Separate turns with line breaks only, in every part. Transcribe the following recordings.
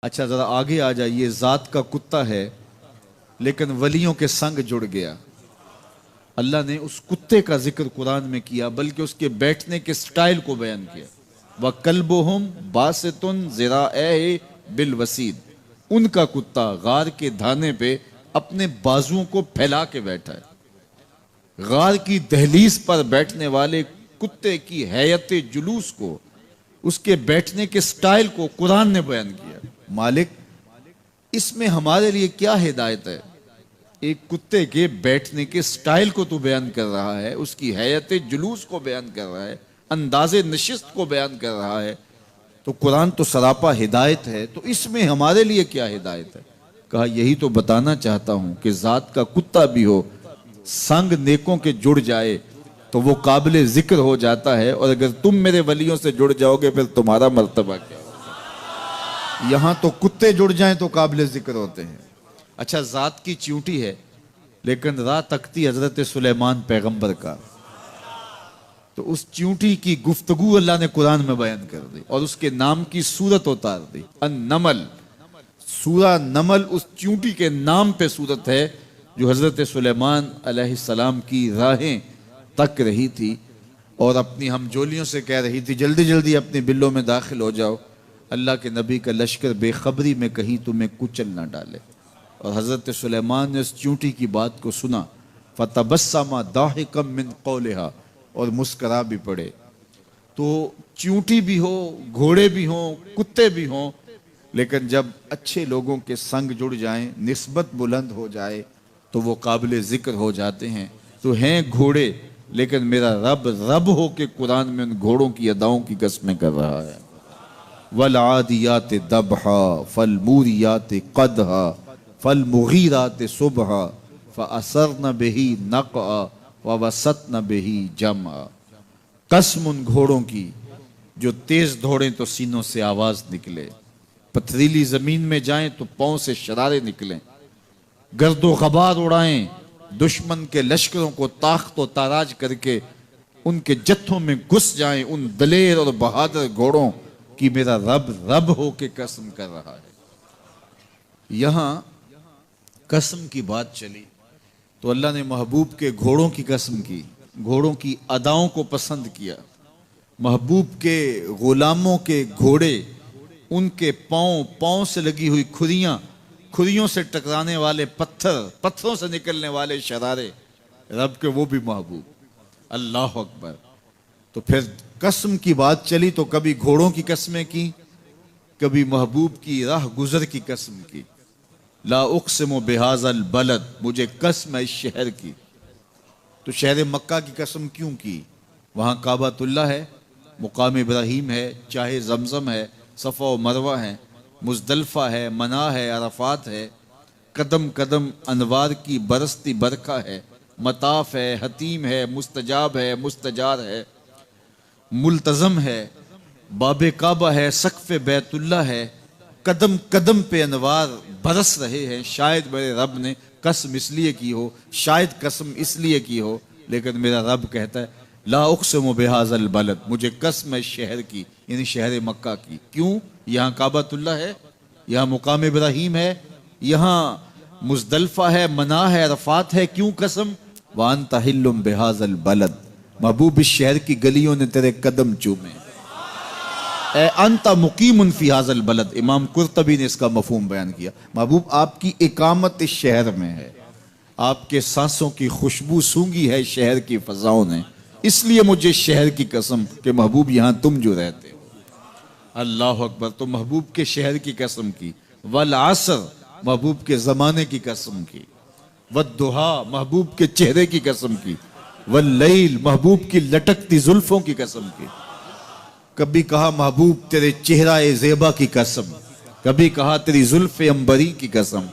अच्छा जरा आगे आ जाइए। जात का कुत्ता है लेकिन वलियों के संग जुड़ गया। अल्लाह ने उस कुत्ते का जिक्र कुरान में किया, बल्कि उसके बैठने के स्टाइल को बयान किया। व कल्बुहुम बासितुन ज़िराअह बिल वसीद, उनका कुत्ता गार के धाने पे अपने बाजुओं को फैला के बैठा है। गार की दहलीज पर बैठने वाले कुत्ते की हैयत जुलूस को, उसके बैठने के स्टाइल को कुरान ने बयान किया। मालिक, इसमें हमारे लिए क्या हिदायत है? एक कुत्ते के बैठने के स्टाइल को तू बयान कर रहा है, उसकी हैयत जुलूस को बयान कर रहा है, अंदाजे नशिस्त को बयान कर रहा है। तो कुरान तो सरापा हिदायत है, तो इसमें हमारे लिए क्या हिदायत है? कहा यही तो बताना चाहता हूं कि जात का कुत्ता भी हो, संग नेकों के जुड़ जाए तो वो काबिल जिक्र हो जाता है। और अगर तुम मेरे वलियों से जुड़ जाओगे फिर तुम्हारा मर्तबा क्या होगा? यहां तो कुत्ते जुड़ जाएं तो काबिल जिक्र होते हैं। अच्छा, जात की चींटी है लेकिन राह तकती हजरत सुलेमान पैगंबर का, तो उस चींटी की गुफ्तगू अल्लाह ने कुरान में बयान कर दी और उसके नाम की सूरत उतार दी। अन-नमल, सूरा नमल उस चींटी के नाम पे सूरत है जो हजरत सुलेमान अलैहिस्सलाम की राहें तक रही थी और अपनी हमजोलियों से कह रही थी जल्दी जल्दी अपने बिल्लों में दाखिल हो जाओ, अल्लाह के नबी का लश्कर बेखबरी में कहीं तुम्हें कुचल ना डाले। और हजरत सुलेमान ने उस चींटी की बात को सुना। फतबस्समा दाहिकम मिन कौलिहा, और मुस्करा भी पड़े। तो चींटी भी हो, घोड़े भी हों, कुत्ते भी हों, लेकिन जब अच्छे लोगों के संग जुड़ जाएं, निस्बत बुलंद हो जाए तो वो काबिल जिक्र हो जाते हैं। तो हैं घोड़े, लेकिन मेरा रब रब हो के कुरान में उन घोड़ों की अदाओं की कसमें कर रहा है। वल आदियात दबहा फल मूरियात कदहा फल मुगीरात सुबहा फअसरन बिही नक़अ व वसतन बिही जमअ। कसम उन घोड़ों की जो तेज दौड़ें तो सीनों से आवाज निकले, पथरीली जमीन में जाएं तो पांव से शरारे निकलें, गर्दो गबार उड़ाएं, दुश्मन के लश्करों को ताख्त व ताराज करके उनके जत्थों में घुस जाएं, उन दलेर और बहादुर घोड़ों की मेरा रब रब हो के कसम कर रहा है। यहां कसम की बात चली तो अल्लाह ने महबूब के घोड़ों की कसम की, घोड़ों की अदाओं को पसंद किया। महबूब के गुलामों के घोड़े, उनके पांव, पांव से लगी हुई खुरियां, खुरियों से टकराने वाले पत्थर, पत्थरों से निकलने वाले शरारे, रब के वो भी महबूब। अल्लाह अकबर। तो फिर कसम की बात चली तो कभी घोड़ों की कसमें की, कभी महबूब की राह गुजर की कसम की। ला उक़सिमु बिहाज़ल बलद, मुझे कसम है इस शहर की। तो शहर मक्का की कसम क्यों की? वहाँ काबातुल्लाह है, मुकाम इब्राहीम है, चाहे जमजम है, सफ़ा व मरवा है, मुज़दलिफ़ा है, मना है, अरफात है, कदम कदम अनवार की बरसती बरखा है, मताफ है, हतीम है, मुस्तजाब है, मुस्तजार है, मुल्तज़म है, बाबे काबा है, सक़फ़े बैतुल्लाह है, कदम कदम पे अनवार बरस रहे हैं। शायद मेरे रब ने कसम इसलिए की हो, शायद कसम इसलिए की हो, लेकिन मेरा रब कहता है ला उक़सिमु बिहाज़ल बलद, मुझे कसम है शहर की, यानी शहर मक्का की। क्यों? यहाँ काबातुल्लाह है, यहाँ मुकाम इब्राहीम है, यहाँ मुज़दलिफ़ा है, मना है, अरफात है। क्यों कसम? व अंत हिल्लुम बिहाज़ल बलद, महबूब इस शहर की गलियों ने तेरे कदम चूमे। अंता मुकीमुन फी हाज़ल बलद, इमाम कुर्तबी ने इसका मफहूम बयान किया। महबूब आपकी इकामत इस शहर में है, आपके सांसों की खुशबू सूंघी है शहर की फजाओं ने, इसलिए मुझे शहर की कसम कि महबूब यहाँ तुम जो रहते हो। अल्लाह अकबर। तो महबूब के शहर की कसम की। वल असर, महबूब के जमाने की कसम की। वद्दुहा, महबूब के चेहरे की कसम की। वल लैल, महबूब की लटकती जुल्फों की कसम की। कभी कहा महबूब तेरे चेहरा ए ज़ेबा की कसम, कभी कहा तेरी जुल्फ़े अंबरी की कसम,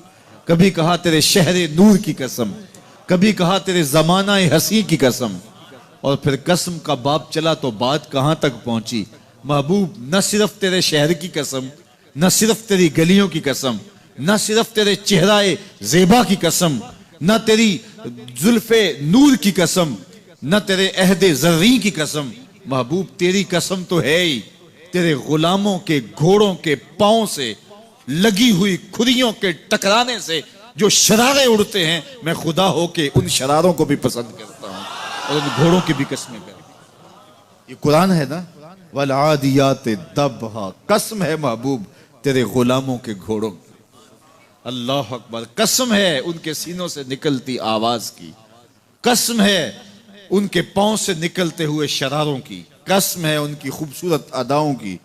कभी कहा तेरे शहरे नूर की कसम, कभी कहा तेरे ज़माना ए हसी की कसम। और फिर कसम का बाप चला तो बात कहां तक पहुंची? महबूब न सिर्फ तेरे शहर की कसम, न सिर्फ तेरी गलियों की कसम, न सिर्फ तेरे चेहरा ए ज़ेबा की कसम, न तेरी जुल्फ़े नूर की कसम, न तेरे अहदे ज़र्री की कसम। महबूब तेरी कसम तो है ही, तेरे गुलामों के घोड़ों के पांव से लगी हुई खुरियों के टकराने से जो शरारे उड़ते हैं, मैं खुदा होके उन शरारों को भी पसंद करता हूं और उन घोड़ों की भी कसमें करता। ये कुरान है ना, वल आदियात दबहा, कसम है महबूब तेरे गुलामों के घोड़ों की। अल्लाह अकबर, कसम है उनके सीनों से निकलती आवाज की, कसम है उनके पांव से निकलते हुए शरारों की, कसम है उनकी खूबसूरत अदाओं की,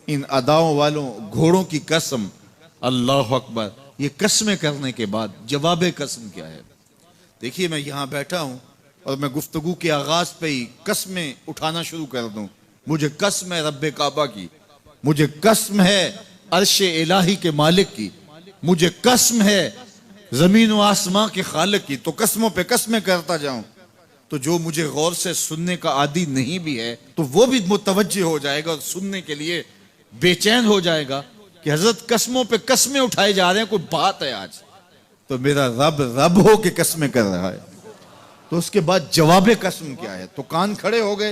इन अदाओं वालों घोड़ों की कसम। अल्लाह अकबर। ये कसमें करने के बाद जवाब कसम क्या है? देखिए, मैं यहां बैठा हूं और मैं गुफ्तगू के आगाज पे ही कसमें उठाना शुरू कर दूं। मुझे कसम है रब्बे काबा की, मुझे कसम है अर्शे इलाही के मालिक की, मुझे कसम है जमीन व आसमां के खालिक की। तो कसमों पे कसमें करता जाऊं तो जो मुझे गौर से सुनने का आदी नहीं भी है तो वो भी मुतवज्जे हो जाएगा और सुनने के लिए बेचैन हो जाएगा कि हजरत कसमों पे कसमें उठाए जा रहे हैं, कोई बात है आज। तो मेरा रब रब हो के कसमें कर रहा है। तो उसके बाद जवाब कसम क्या है? तो कान खड़े हो गए,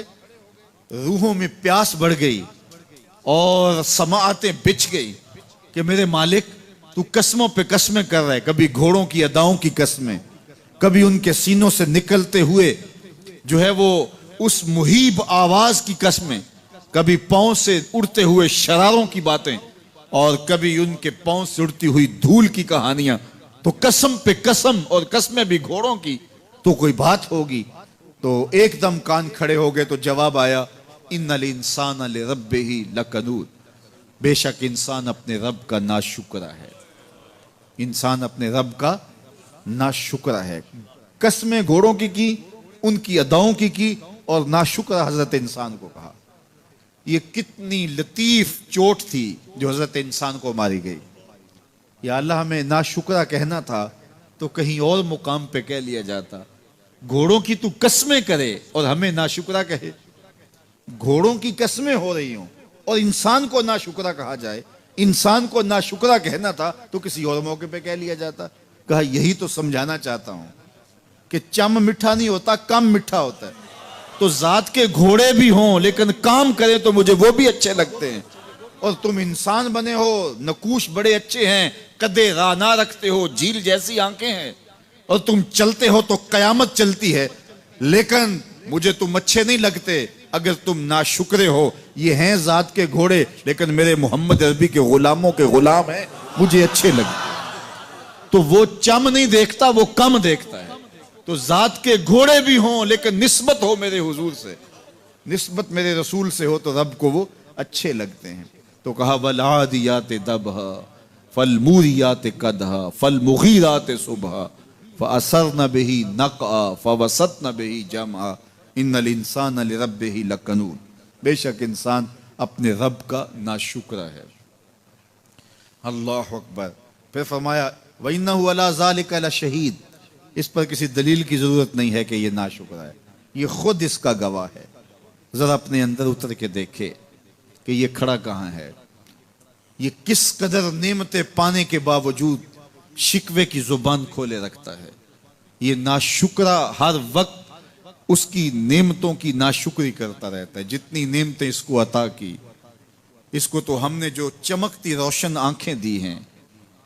रूहों में प्यास बढ़ गई और समाअतें बिछ गई कि मेरे मालिक तू कसमों पे कसमें कर रहा है। कभी घोड़ों की अदाओं की कसमें, कभी उनके सीनों से निकलते हुए जो है वो उस मुहीब आवाज की कसमें, कभी पांव से उड़ते हुए शरारों की बातें और कभी उनके पांव से उड़ती हुई धूल की कहानियां। तो कसम पे कसम, और कसमें भी घोड़ों की, तो कोई बात होगी। तो एकदम कान खड़े हो गए। तो जवाब आया, इन्नल इंसान लिरब्बिही लकनूद, बेशक इंसान अपने रब का नाशुक्रा है, इंसान अपने रब का नाशुक्रा है। कसमें घोड़ों की, उनकी अदाओं की और नाशुक्रा हजरत इंसान को कहा। ये कितनी लतीफ चोट थी जो हजरत इंसान को मारी गई। या अल्लाह, हमें नाशुक्रा कहना था तो कहीं और मुकाम पे कह लिया जाता। घोड़ों की तू कसमें करे और हमें नाशुक्रा कहे। घोड़ों की कसमें हो रही हों और इंसान को नाशुक्रा कहा जाए। इंसान को नाशुक्रा कहना था तो किसी और मौके पे कह लिया जाता। कहा यही तो समझाना चाहता हूं कि चम मीठा नहीं होता, काम मीठा होता है। तो जात के घोड़े भी हों लेकिन काम करें तो मुझे वो भी अच्छे लगते हैं। और तुम इंसान बने हो, नकूश बड़े अच्छे हैं, कदे राना रखते हो, झील जैसी आंखें हैं, और तुम चलते हो तो कयामत चलती है, लेकिन मुझे तुम अच्छे नहीं लगते अगर तुम नाशुक्रे हो। ये हैं जात के घोड़े लेकिन मेरे मोहम्मद अरबी के गुलामों के गुलाम हैं, मुझे अच्छे लगते। तो वो चम नहीं देखता, वो कम देखता है। तो जात के घोड़े भी हों लेकिन निस्बत हो मेरे हुजूर से, निस्बत मेरे रसूल से हो तो रब को वो अच्छे लगते हैं। तो कहा वल आदियात दबहा फल मूरियात कदहा फल मुगीरात सुबह फअसरन बिही नक़अ फवसतन बिही जमअ इन्नल इंसान लिरब्बिही लकनूद, बेशक इंसान अपने रब का नाशुक्रा है। अल्लाह अकबर। फिर फरमाया वइन्नहु अला ज़ालिका लशहीद, इस पर किसी दलील की जरूरत नहीं है कि ये नाशुक्रा है, ये खुद इसका गवाह है। जरा अपने अंदर उतर के देखे कि ये खड़ा कहां है, ये किस कदर नेमतें पाने के बावजूद शिकवे की जुबान खोले रखता है। ये नाशुक्रा हर वक्त उसकी नेमतों की नाशुक्री करता रहता है। जितनी नेमतें इसको अता की, इसको तो हमने जो चमकती रोशन आंखें दी हैं,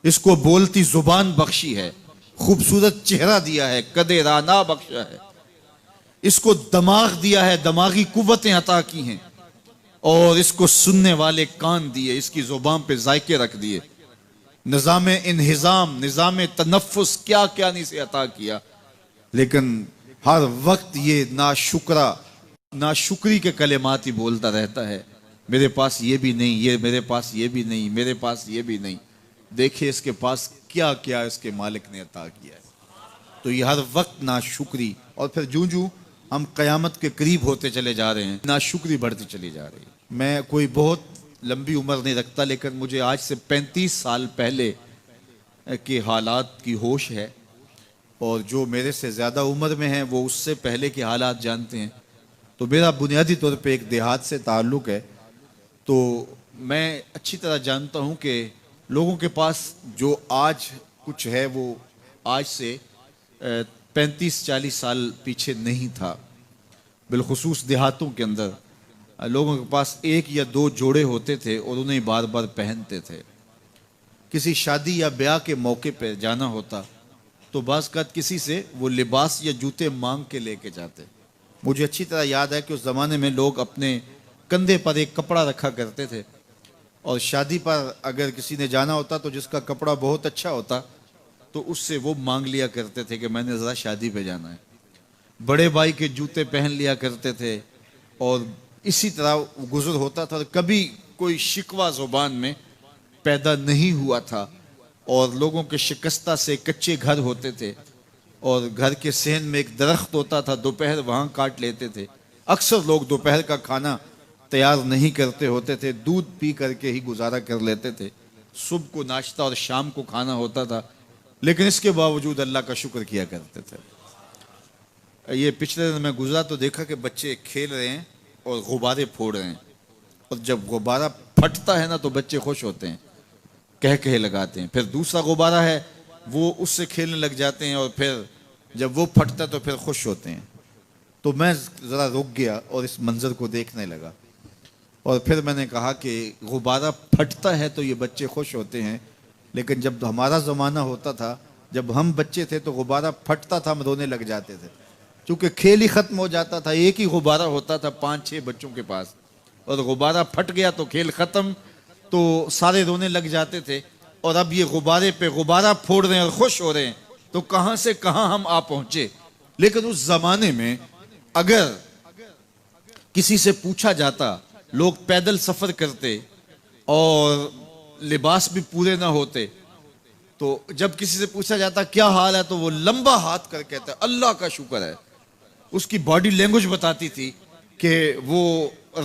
इसको बोलती जुबान बख्शी है, खूबसूरत चेहरा दिया है, कदे राना बख्शा है, इसको दिमाग दिया है, दिमागी कुव्वतें अता की हैं, और इसको सुनने वाले कान दिए, इसकी जुबान पे जायके रख दिए, निजाम इन्हिजाम, निजाम तनफ्फुस, क्या क्या नहीं से अता किया। लेकिन हर वक्त ये नाशुक्री के कलेमात ही बोलता रहता है। मेरे पास ये भी नहीं, ये मेरे पास ये भी नहीं, मेरे पास ये भी नहीं। देखिए इसके पास क्या क्या इसके मालिक ने अता किया है। तो ये हर वक्त नाशुक्री, और फिर जूं जूं हम कयामत के करीब होते चले जा रहे हैं, नाशुक्री बढ़ती चली जा रही है। मैं कोई बहुत लंबी उम्र नहीं रखता, लेकिन मुझे आज से 35 साल पहले के हालात की होश है, और जो मेरे से ज़्यादा उम्र में हैं वो उससे पहले के हालात जानते हैं। तो मेरा बुनियादी तौर पे एक देहात से ताल्लुक़ है, तो मैं अच्छी तरह जानता हूँ कि लोगों के पास जो आज कुछ है वो आज से 35-40 साल पीछे नहीं था। बिलखुसूस देहातों के अंदर लोगों के पास 1 या 2 जोड़े होते थे और उन्हें बार बार पहनते थे। किसी शादी या ब्याह के मौके पर जाना होता तो बाज़ औक़ात किसी से वो लिबास या जूते मांग के लेके जाते। मुझे अच्छी तरह याद है कि उस ज़माने में लोग अपने कंधे पर एक कपड़ा रखा करते थे और शादी पर अगर किसी ने जाना होता तो जिसका कपड़ा बहुत अच्छा होता तो उससे वो मांग लिया करते थे कि मैंने ज़रा शादी पे जाना है। बड़े भाई के जूते पहन लिया करते थे और इसी तरह गुजर होता था। कभी कोई शिकवा ज़ुबान में पैदा नहीं हुआ था और लोगों के शिकस्ता से कच्चे घर होते थे और घर के सहन में एक दरख्त होता था, दोपहर वहाँ काट लेते थे। अक्सर लोग दोपहर का खाना तैयार नहीं करते होते थे, दूध पी करके ही गुजारा कर लेते थे। सुबह को नाश्ता और शाम को खाना होता था, लेकिन इसके बावजूद अल्लाह का शुक्र किया करते थे। ये पिछले दिन मैं गुजरा तो देखा कि बच्चे खेल रहे हैं और गुब्बारे फोड़ रहे हैं और जब गुब्बारा फटता है ना तो बच्चे खुश होते हैं, कह कहे लगाते हैं। फिर दूसरा गुब्बारा है वो उससे खेलने लग जाते हैं और फिर जब वो फटता तो फिर खुश होते हैं। तो मैं ज़रा रुक गया और इस मंज़र को देखने लगा और फिर मैंने कहा कि गुब्बारा फटता है तो ये बच्चे खुश होते हैं, लेकिन जब हमारा ज़माना होता था, जब हम बच्चे थे तो गुब्बारा फटता था, हम रोने लग जाते थे क्योंकि खेल ही ख़त्म हो जाता था। एक ही गुब्बारा होता था 5-6 बच्चों के पास और गुब्बारा फट गया तो खेल ख़त्म, तो सारे रोने लग जाते थे। और अब ये गुब्बारे पे गुब्बारा फोड़ रहे हैं और खुश हो रहे हैं, तो कहाँ से कहाँ हम आ पहुंचे। लेकिन उस ज़माने में अगर किसी से पूछा जाता, लोग पैदल सफ़र करते और लिबास भी पूरे ना होते, तो जब किसी से पूछा जाता क्या हाल है तो वो लंबा हाथ कर कहता है अल्लाह का शुक्र है। उसकी बॉडी लैंग्वेज बताती थी कि वो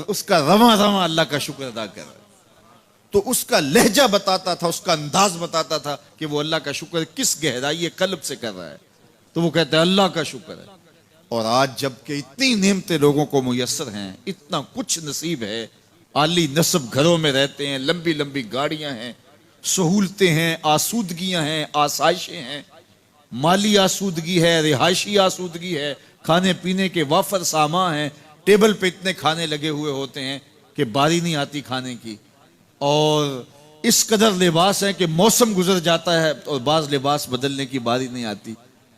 उसका रवा रवा अल्लाह का शुक्र अदा कर रहा है। तो उसका लहजा बताता था, उसका अंदाज बताता था कि वो अल्लाह का शुक्र किस गहराई कल्ब से कर रहा है। तो वो कहते हैं अल्लाह का शुक्र है। और आज जबकि इतनी नेमतें लोगों को मुयस्सर हैं, इतना कुछ नसीब है, आली नस्ब घरों में रहते हैं, लंबी लंबी गाड़ियां हैं, सहूलतें हैं, आसूदगियां हैं, आसाइशें हैं, माली आसूदगी है, रिहायशी आसूदगी है, खाने पीने के वाफर सामान हैं, टेबल पे इतने खाने लगे हुए होते हैं कि बारी नहीं आती खाने की। और इस कदर लिबास है कि मौसम गुजर जाता है और बाज लिबास बदलने की बारी नहीं आती।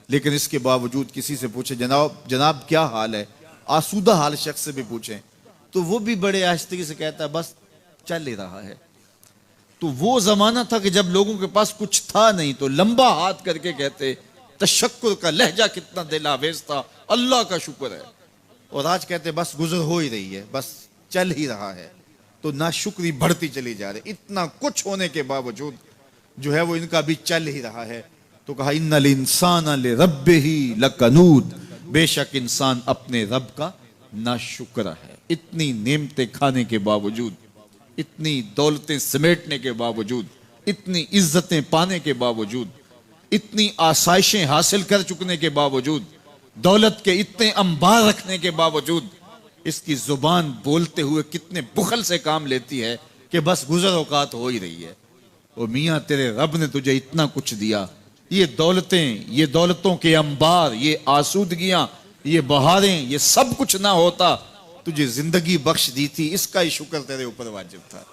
लेकिन इसके बावजूद किसी से पूछे जनाब क्या हाल है, आसूदा हाल शख्स से भी पूछें तो वो भी बड़े आहिस्तगी से कहता है बस चल ही रहा है। तो वो जमाना था कि जब लोगों के पास कुछ था नहीं तो लंबा हाथ करके कहते, तशक्कुर का लहजा कितना दिल आवेज था, अल्लाह का शुक्र है। और आज कहते बस गुजर हो ही रही है, बस चल ही रहा है। तो नाशुक्री बढ़ती चली जा रही, इतना कुछ होने के बावजूद जो है वो इनका भी चल ही रहा है। तो कहा इन्नल इंसान लिरब्बिही लकनूद, बेशक इंसान अपने रब का नाशुक्र है। इतनी नेमतें खाने के बावजूद, इतनी दौलतें समेटने के बावजूद, इतनी इज्जतें पाने के बावजूद, इतनी आसाइशें हासिल कर चुकने के बावजूद, दौलत के इतने अंबार रखने के बावजूद इसकी जुबान बोलते हुए कितने बुखल से काम लेती है कि बस गुजर औकात हो ही रही है। ओ मियाँ तेरे रब ने तुझे इतना कुछ दिया, ये दौलतें, ये दौलतों के अंबार, ये आसूदगियां, ये बहारें, ये सब कुछ ना होता, तुझे जिंदगी बख्श दी थी, इसका ही शुक्र तेरे ऊपर वाजिब था।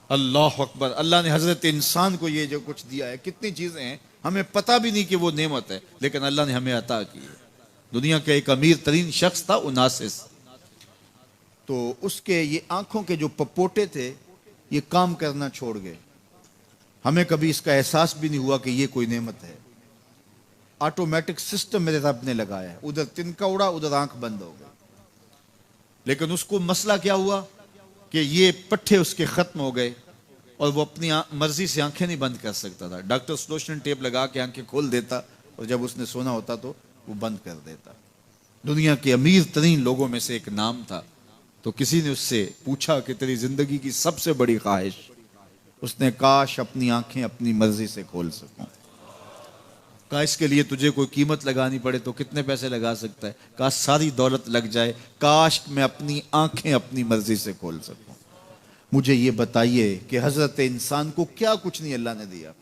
अल्लाह अकबर। अल्लाह ने हजरत इंसान को ये जो कुछ दिया है, कितनी चीजें हैं हमें पता भी नहीं कि वो नेमत है, लेकिन अल्लाह ने हमें अता की है। दुनिया का एक अमीर तरीन शख्स था उनासिस, तो उसके ये आंखों के जो पपोटे थे ये काम करना छोड़ गए। हमें कभी इसका एहसास भी नहीं हुआ कि ये कोई नेमत है। ऑटोमेटिक सिस्टम मेरे रब ने लगाया है, उधर तिनका उड़ा, उधर आंख बंद हो गई। लेकिन उसको मसला क्या हुआ कि ये पट्टे उसके खत्म हो गए और वो अपनी मर्जी से आंखें नहीं बंद कर सकता था। डॉक्टर स्लोशन टेप लगा के आंखें खोल देता और जब उसने सोना होता तो वो बंद कर देता। दुनिया के अमीर तरीन लोगों में से एक नाम था। तो किसी ने उससे पूछा कि तेरी जिंदगी की सबसे बड़ी ख्वाहिश? उसने काश अपनी आंखें अपनी मर्जी से खोल सकूं। कहा इसके लिए तुझे कोई कीमत लगानी पड़े तो कितने पैसे लगा सकता है? काश सारी दौलत लग जाए, काश मैं अपनी आंखें अपनी मर्जी से खोल सकूं। मुझे ये बताइए कि हजरत इंसान को क्या कुछ नहीं अल्लाह ने दिया।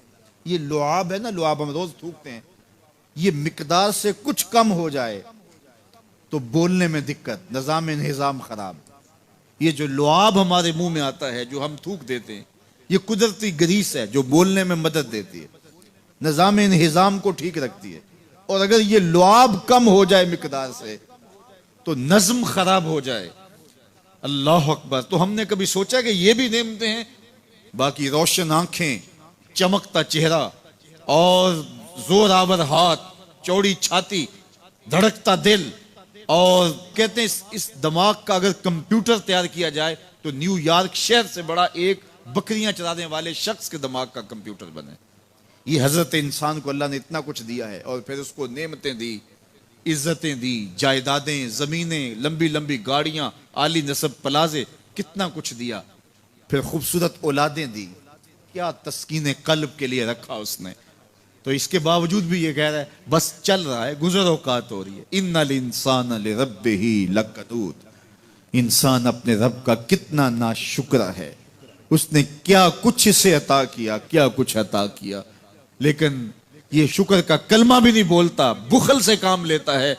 ये लुआब है ना, लुआब हम रोज थूकते हैं, ये मिकदार से कुछ कम हो जाए तो बोलने में दिक्कत, निजाम खराब। ये जो लुआब हमारे मुंह में आता है, जो हम थूक देते हैं, ये कुदरती ग्रीस है जो बोलने में मदद देती है, निज़ाम इंहिज़ाम को ठीक रखती है। और अगर ये लुआब कम हो जाए मिकदार से तो नज्म खराब हो जाए। अल्लाह अकबर। तो हमने कभी सोचा कि ये भी नेमतें हैं? बाकी रोशन आंखें, चमकता चेहरा और जोरावर हाथ, चौड़ी छाती, धड़कता दिल, और कहते हैं इस दिमाग का अगर कंप्यूटर तैयार किया जाए तो न्यूयॉर्क शहर से बड़ा एक बकरियां चराने वाले शख्स के दिमाग का कंप्यूटर बने। ये हजरत इंसान को अल्लाह ने इतना कुछ दिया है और फिर उसको नेमतें दी, इज्जतें दी, जायदादें, जमीनें, लंबी लंबी गाड़ियां, आली नसब प्लाजे, कितना कुछ दिया। फिर खूबसूरत औलादें दी, क्या तस्कीन कल्ब के लिए रखा उसने। तो इसके बावजूद भी ये कह रहा है बस चल रहा है, गुजर औकात हो रही है। इन्नल इंसान लिरब्बिही लकनूद। इंसान अपने रब का कितना नाशुक्र है, उसने क्या कुछ इसे अता किया, क्या कुछ अता किया, लेकिन ये शुक्र का कलमा भी नहीं बोलता, बुखल से काम लेता है।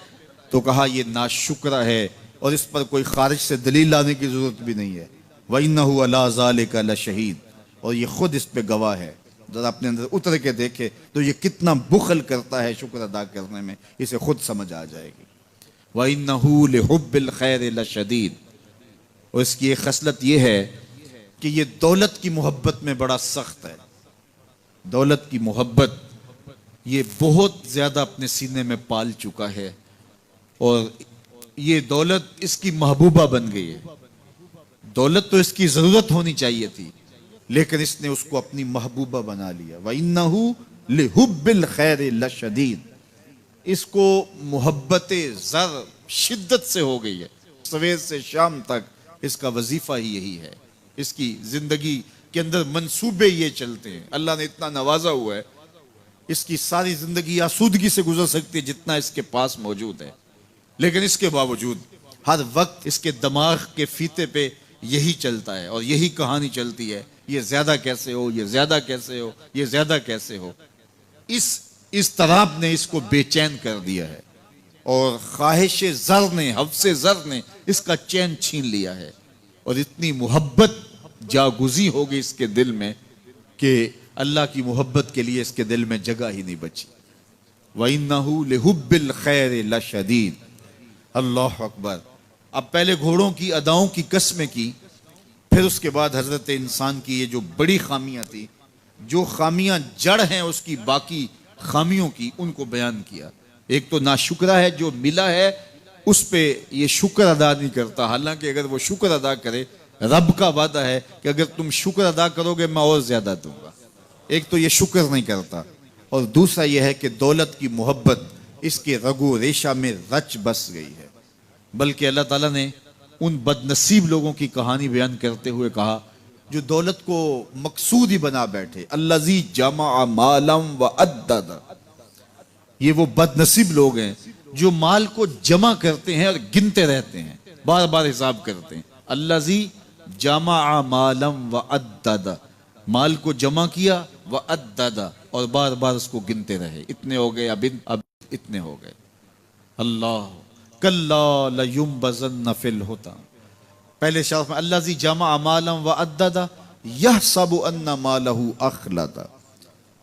तो कहा ये नाशुक्र है और इस पर कोई खारिज से दलील लाने की जरूरत भी नहीं है। वइन्नहु अला ज़ालिका लशहीद। और ये खुद इस पे गवाह है। जरा अपने अंदर उतर के देखे तो ये कितना बुखल करता है शुक्र अदा करने में, इसे खुद समझ आ जाएगी। वइन्नहु लिहुब्बिल खैर लशदीद। और इसकी एक खसलत ये है कि ये दौलत की मोहब्बत में बड़ा सख्त है। दौलत की मोहब्बत ये बहुत ज्यादा अपने सीने में पाल चुका है और ये दौलत इसकी महबूबा बन गई है। दौलत तो इसकी जरूरत होनी चाहिए थी, लेकिन इसने उसको अपनी महबूबा बना लिया। वइन्नहु लिहुब्बिल खैर लशदीद। इसको मोहब्बत ज़र शिद्दत से हो गई है। सवेर से शाम तक इसका वजीफा ही यही है। इसकी जिंदगी के अंदर मंसूबे ये चलते हैं। अल्लाह ने इतना नवाजा हुआ है, इसकी सारी जिंदगी आसूदगी से गुजर सकती है जितना इसके पास मौजूद है, लेकिन इसके बावजूद हर वक्त इसके दिमाग के फीते पे यही चलता है और यही कहानी चलती है, ये ज्यादा कैसे हो, ये ज्यादा कैसे हो, ये ज्यादा कैसे हो। इस तराब ने इसको बेचैन कर दिया है और ख्वाहिश ज़र ने, हफ्से ज़र ने इसका चैन छीन लिया है और इतनी मोहब्बत जागुजी हो गई इसके दिल में कि अल्लाह की मोहब्बत के लिए इसके दिल में जगह ही नहीं बची। वइन्नहु लिहुब्बिल खैर लशदीद। अल्लाह अकबर। अब पहले घोड़ों की अदाओं की कस्में की, फिर उसके बाद हजरत इंसान की ये जो बड़ी खामियां थी, जो खामियां जड़ हैं उसकी बाकी खामियों की, उनको बयान किया। एक तो नाशुक्रा है, जो मिला है उस पे ये शुक्र अदा नहीं करता, हालांकि अगर वो शुक्र अदा करे, रब का वादा है कि अगर तुम शुक्र अदा करोगे मैं और ज्यादा दूंगा। एक तो ये शुक्र नहीं करता और दूसरा यह है कि दौलत की मोहब्बत इसके रगो रेशा में रच बस गई है। बल्कि अल्लाह ताला ने उन बदनसीब लोगों की कहानी बयान करते हुए कहा जो दौलत को मकसूद ही बना बैठे। अल्लज़ी जमा मालम व अद्दद। ये वो बदनसीब लोग हैं जो माल को जमा करते हैं और गिनते रहते हैं, बार बार हिसाब करते हैं। अल्लज़ी जमा मालम व अद्दद। माल को जमा किया, व अद्दद, और बार बार उसको गिनते रहे। इतने हो गए, अब इतने हो गए। अल्लाह कल्ला लयुम्बज़न्न फिल हुतम। पहले शर्फ में अल्लाज़ी जमा मालम व अद्दद यहसबु अन्ना मालहु अखलद।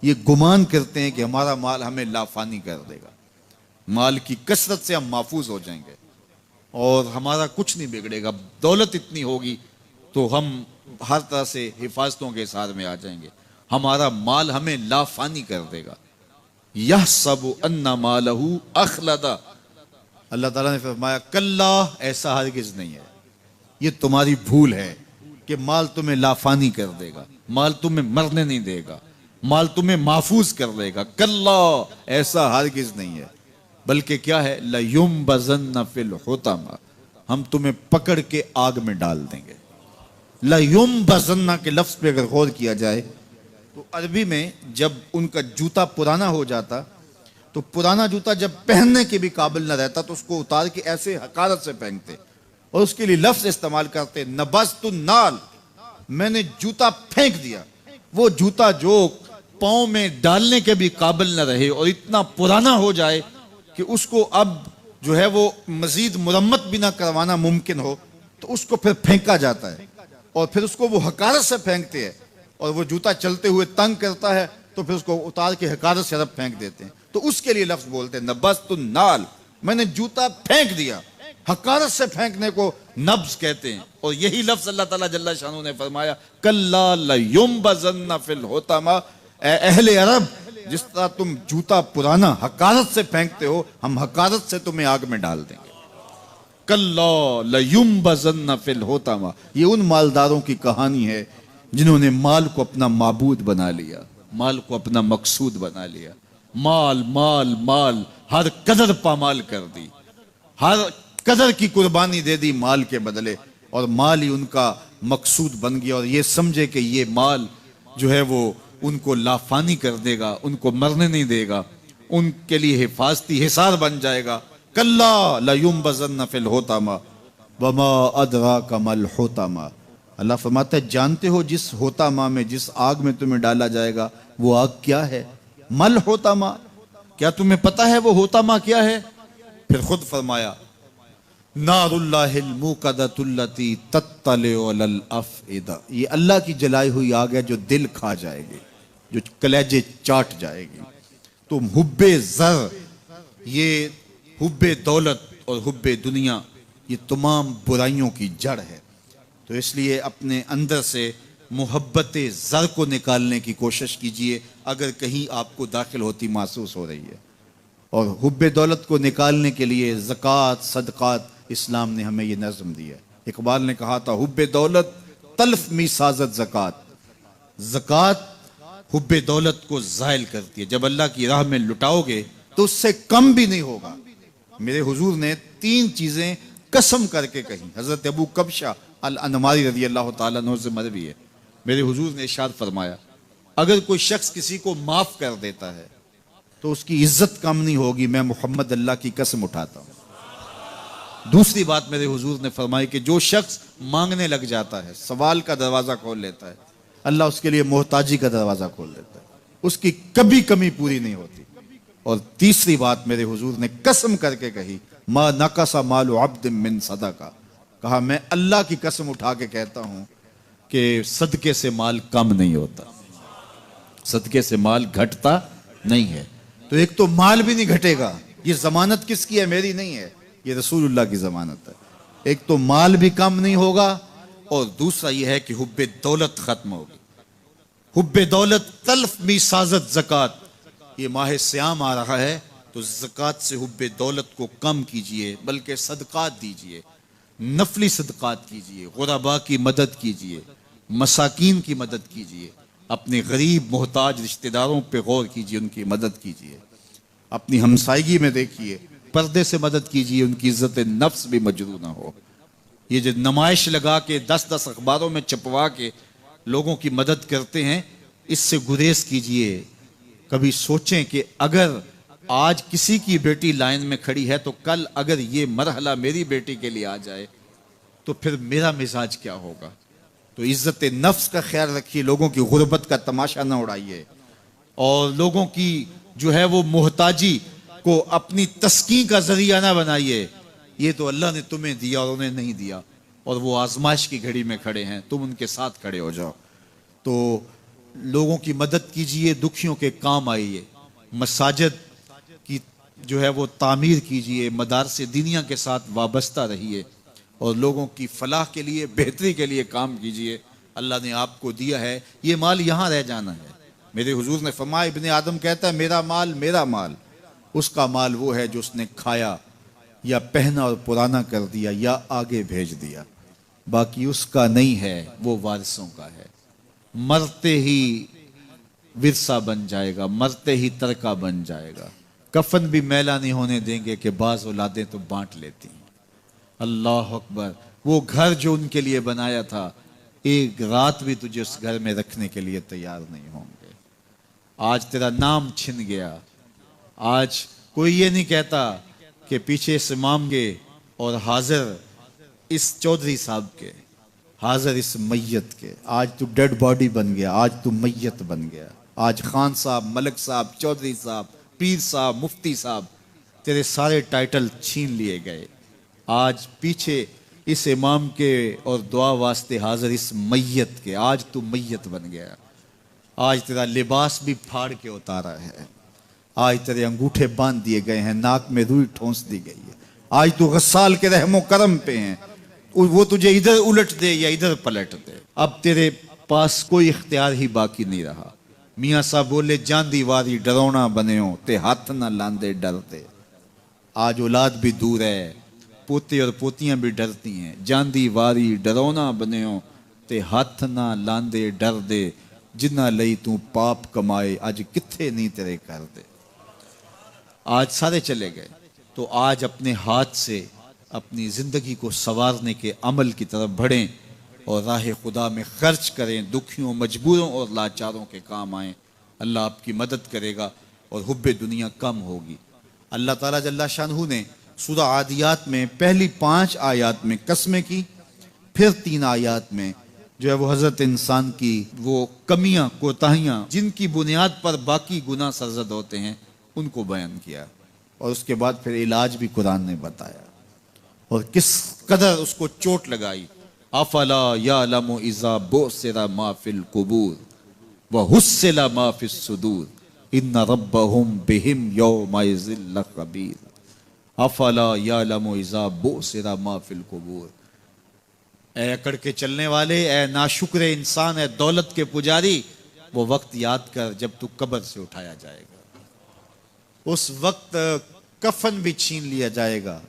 ये गुमान करते हैं कि हमारा माल हमें लाफानी कर देगा, माल की कसरत से हम महफूज हो जाएंगे और हमारा कुछ नहीं बिगड़ेगा। दौलत इतनी होगी तो हम हर तरह से हिफाजतों के साथ में आ जाएंगे, हमारा माल हमें लाफानी कर देगा। यहसबु अन्ना मालहु अखलदा। अल्लाह ताला ने फरमाया कल्ला, ऐसा हरगिज नहीं है, ये तुम्हारी भूल है कि माल तुम्हें लाफानी कर देगा, माल तुम्हें मरने नहीं देगा, माल तुम्हें महफूज कर देगा। कल्ला, ऐसा हरगिज नहीं है, बल्कि क्या है, लयुम्बज़न्न फिल हुतम, हम तुम्हें पकड़ के आग में डाल देंगे। लयुम्बज़न्न के लफ्ज पे अगर गौर किया जाए तो अरबी में जब उनका जूता पुराना हो जाता तो पुराना जूता जब पहनने के भी काबिल न रहता तो उसको उतार के ऐसे हकारत से पहनते और उसके लिए लफ्ज इस्तेमाल करते नबज़तु नाल, मैंने जूता फेंक दिया। वो जूता जो पाँव में डालने के भी काबिल न रहे और इतना पुराना हो जाए कि उसको अब जो है वो मजीद मुरम्मत भी ना करवाना मुमकिन हो, तो उसको फिर फेंका जाता है और फिर उसको वो हकारत से फेंकते हैं और वो जूता चलते हुए तंग करता है तो फिर उसको उतार के हकारत से तरफ फेंक देते हैं, तो उसके लिए लफ्ज बोलते हैं नबस्तु नाल, मैंने जूता फेंक दिया। हकारत से फेंकने को नब्ज कहते हैं। और यही लफ्ज अल्लाह ताला जल्ला शानू ने फरमाया कल्ला लयुम्बज़न्ना फिल हुतमा, ए अहले अरब, जिस तरह तुम जूता पुराना हकारत से फेंकते हो, हम हकारत से तुम्हें आग में डाल देंगे। कल्ला लयुम्बज़न्ना फिल हुतमा, ये उन मालदारों की कहानी है जिन्होंने माल को अपना माबूद बना लिया, माल को अपना मकसूद बना लिया। माल माल माल, हर कदर पामाल कर दी, हर कदर की कुर्बानी दे दी माल के बदले, और माल ही उनका मकसूद बन गया। और ये समझे कि ये माल जो है वो उनको लाफानी कर देगा, उनको मरने नहीं देगा, उनके लिए हिफाजती हिसार बन जाएगा। कल्ला लयुम्बज़न्ना फिल हुतमा वमा अदराका मल हुतमा। अल्लाह फरमाता है जानते हो जिस होतामा में, जिस आग में तुम्हें डाला जाएगा वो आग क्या है? मल होतामा, क्या तुम्हें पता है वो होतामा क्या है? फिर खुद फरमाया नारुल्लाहिल मुक़द्दतुल्लती तत्तलिउ अलल अफ़इदा, ये अल्लाह की जलाई हुई आग है जो दिल खा जाएगी, जो कलेजे चाट जाएगी। तो हुब्बे ज़र, ये हुब्बे दौलत और हुब्बे दुनिया, ये तमाम बुराइयों की जड़ है। तो इसलिए अपने अंदर से मोहब्बत ज़र को निकालने की कोशिश कीजिए अगर कहीं आपको दाखिल होती महसूस हो रही है। और हुब्बे दौलत को निकालने के लिए ज़कात सदक़ात इस्लाम ने हमें ये नज़म दिया। इकबाल ने कहा था हुब्बे दौलत तल्फ मी साजत ज़कात, ज़कात हुब्बे दौलत को ज़ायल करती है। जब अल्लाह की राह में लुटाओगे तो उससे कम भी नहीं होगा। मेरे हुजूर ने 3 चीज़ें कसम करके कही। हज़रत अबू कबशा अल अनमारी रज़ी अल्लाह ताला अन्हु से मरवी है, मेरे हुजूर ने इरशाद फरमाया अगर कोई शख्स किसी को माफ़ कर देता है तो उसकी इज्जत कम नहीं होगी, मैं मोहम्मद अल्लाह की कसम उठाता हूँ। दूसरी बात मेरे हुजूर ने फरमाई कि जो शख्स मांगने लग जाता है, सवाल का दरवाज़ा खोल लेता है, अल्लाह उसके लिए मोहताजी का दरवाज़ा खोल देता है, उसकी कभी कमी पूरी नहीं होती। और तीसरी बात मेरे हुजूर ने कसम करके कही मा नकसा मालु अब्दिन मिन सदका, कहा मैं अल्लाह की कसम उठा के कहता हूँ कि सदके से माल कम नहीं होता, सदके से माल घटता नहीं है। तो एक तो माल भी नहीं घटेगा, ये जमानत किसकी है? मेरी नहीं है, ये रसूलुल्लाह की जमानत है। एक तो माल भी कम नहीं होगा और दूसरा यह है कि हुब्बे दौलत खत्म होगी। हुब्बे दौलत तल्फ मी साजत ज़कात, ये माह सियाम आ रहा है तो ज़कात से हुब्बे दौलत को कम कीजिए, बल्कि सदक़ात दीजिए, नफली सदक़ात कीजिए, गुरबा की मदद कीजिए, मसाकीन की मदद कीजिए, अपने गरीब मोहताज रिश्तेदारों पे गौर कीजिए, उनकी मदद कीजिए, अपनी हमसायगी में देखिए, पर्दे से मदद कीजिए, उनकी इज्जत नफ्स भी मजरू ना हो। ये जो नुमाइश लगा के 10-10 अखबारों में छपवा के लोगों की मदद करते हैं, इससे गुरेज कीजिए। कभी सोचें कि अगर आज किसी की बेटी लाइन में खड़ी है तो कल अगर ये मरहला मेरी बेटी के लिए आ जाए तो फिर मेरा मिजाज क्या होगा। तो इज्जत नफ्स का ख्याल रखिए, लोगों की गुर्बत का तमाशा ना उड़ाइए और लोगों की जो है वो मोहताजी को अपनी तस्कीन का जरिया ना बनाइए। ये तो अल्लाह ने तुम्हें दिया और उन्हें नहीं दिया, और वो आजमाइश की घड़ी में खड़े हैं, तुम उनके साथ खड़े हो जाओ। तो लोगों की मदद कीजिए, दुखियों के काम आइए, मसाजिद की जो है वो तामीर कीजिए, मदारसे दीनिया के साथ वाबस्ता रहिए और लोगों की फलाह के लिए, बेहतरी के लिए काम कीजिए। अल्लाह ने आपको दिया है, ये माल यहाँ रह जाना है। मेरे हुजूर ने फरमाया, इब्ने आदम कहता है मेरा माल मेरा माल, उसका माल वो है जो उसने खाया या पहना और पुराना कर दिया या आगे भेज दिया, बाकी उसका नहीं है, वो वारिसों का है। मरते ही विरसा बन जाएगा, मरते ही तरका बन जाएगा। कफन भी मैला नहीं होने देंगे कि बाज औलादें तो बांट लेती हैं। अल्लाह अकबर। वो घर जो उनके लिए बनाया था, एक रात भी तुझे उस घर में रखने के लिए तैयार नहीं होंगे। आज तेरा नाम छिन गया। आज कोई ये नहीं कहता कि पीछे से इमाम के और हाजिर इस चौधरी साहब के, हाजिर इस मैयत के। आज तू डेड बॉडी बन गया, आज तू मैयत बन गया। आज खान साहब, मलक साहब, चौधरी साहब, पीर साहब, मुफ्ती साहब, तेरे सारे टाइटल छीन लिए गए। आज पीछे इस इमाम के और दुआ वास्ते हाजिर इस मैयत के, आज तू मैयत बन गया। आज तेरा लिबास भी फाड़ के उतारा है, आज तेरे अंगूठे बांध दिए गए हैं, नाक में रुई ठोंस दी गई है। आज तू गस्साल के रहमो करम पे है, वो तुझे इधर उलट दे या इधर पलट दे। अब तेरे पास कोई इख्तियार ही बाकी नहीं रहा। मियाँ साहब बोले जांदी वारी डरौना बने हो ते हाथ ना लांदे डरते। आज औलाद भी दूर है, पोते और पोतियां भी डरती हैं। जांदी वारी डरौना बने हो ते हाथ ना लांदे डर दे, जिन्ना लई तू पाप कमाए आज किथे नहीं तेरे कर दे। आज सारे चले गए, तो आज अपने हाथ से अपनी जिंदगी को संवारने के अमल की तरफ बढ़ें और राह खुदा में खर्च करें, दुखियों, मजबूरों और लाचारों के काम आएं। अल्लाह आपकी मदद करेगा और हुब्बे दुनिया कम होगी। अल्लाह ताला जल्ला शानहू ने सूरा आदियात में पहली 5 आयात में कसमें की, फिर 3 आयात में जो है वो हजरत इंसान की वो कमियां, कोताहियां, जिनकी बुनियाद पर बाकी गुनाह सरजद होते हैं, उनको बयान किया। और उसके बाद फिर इलाज भी कुरान ने बताया और किस कदर उसको चोट लगाई। अफला यालमु इज़ा बुसिरा मा फिल कुबूर व हुस्सिला मा फिस सुदूर इन्ना रब्बहुम बिहिम यौमइज़िल लखबीर। अफला यालमु इज़ा बुसिरा मा फिल कुबूर। ए अकड़ के चलने वाले, ए नाशुक्र इंसान, ए दौलत के पुजारी, वो वक्त याद कर जब तू कब्र से उठाया जाएगा। उस वक्त कफन भी छीन लिया जाएगा।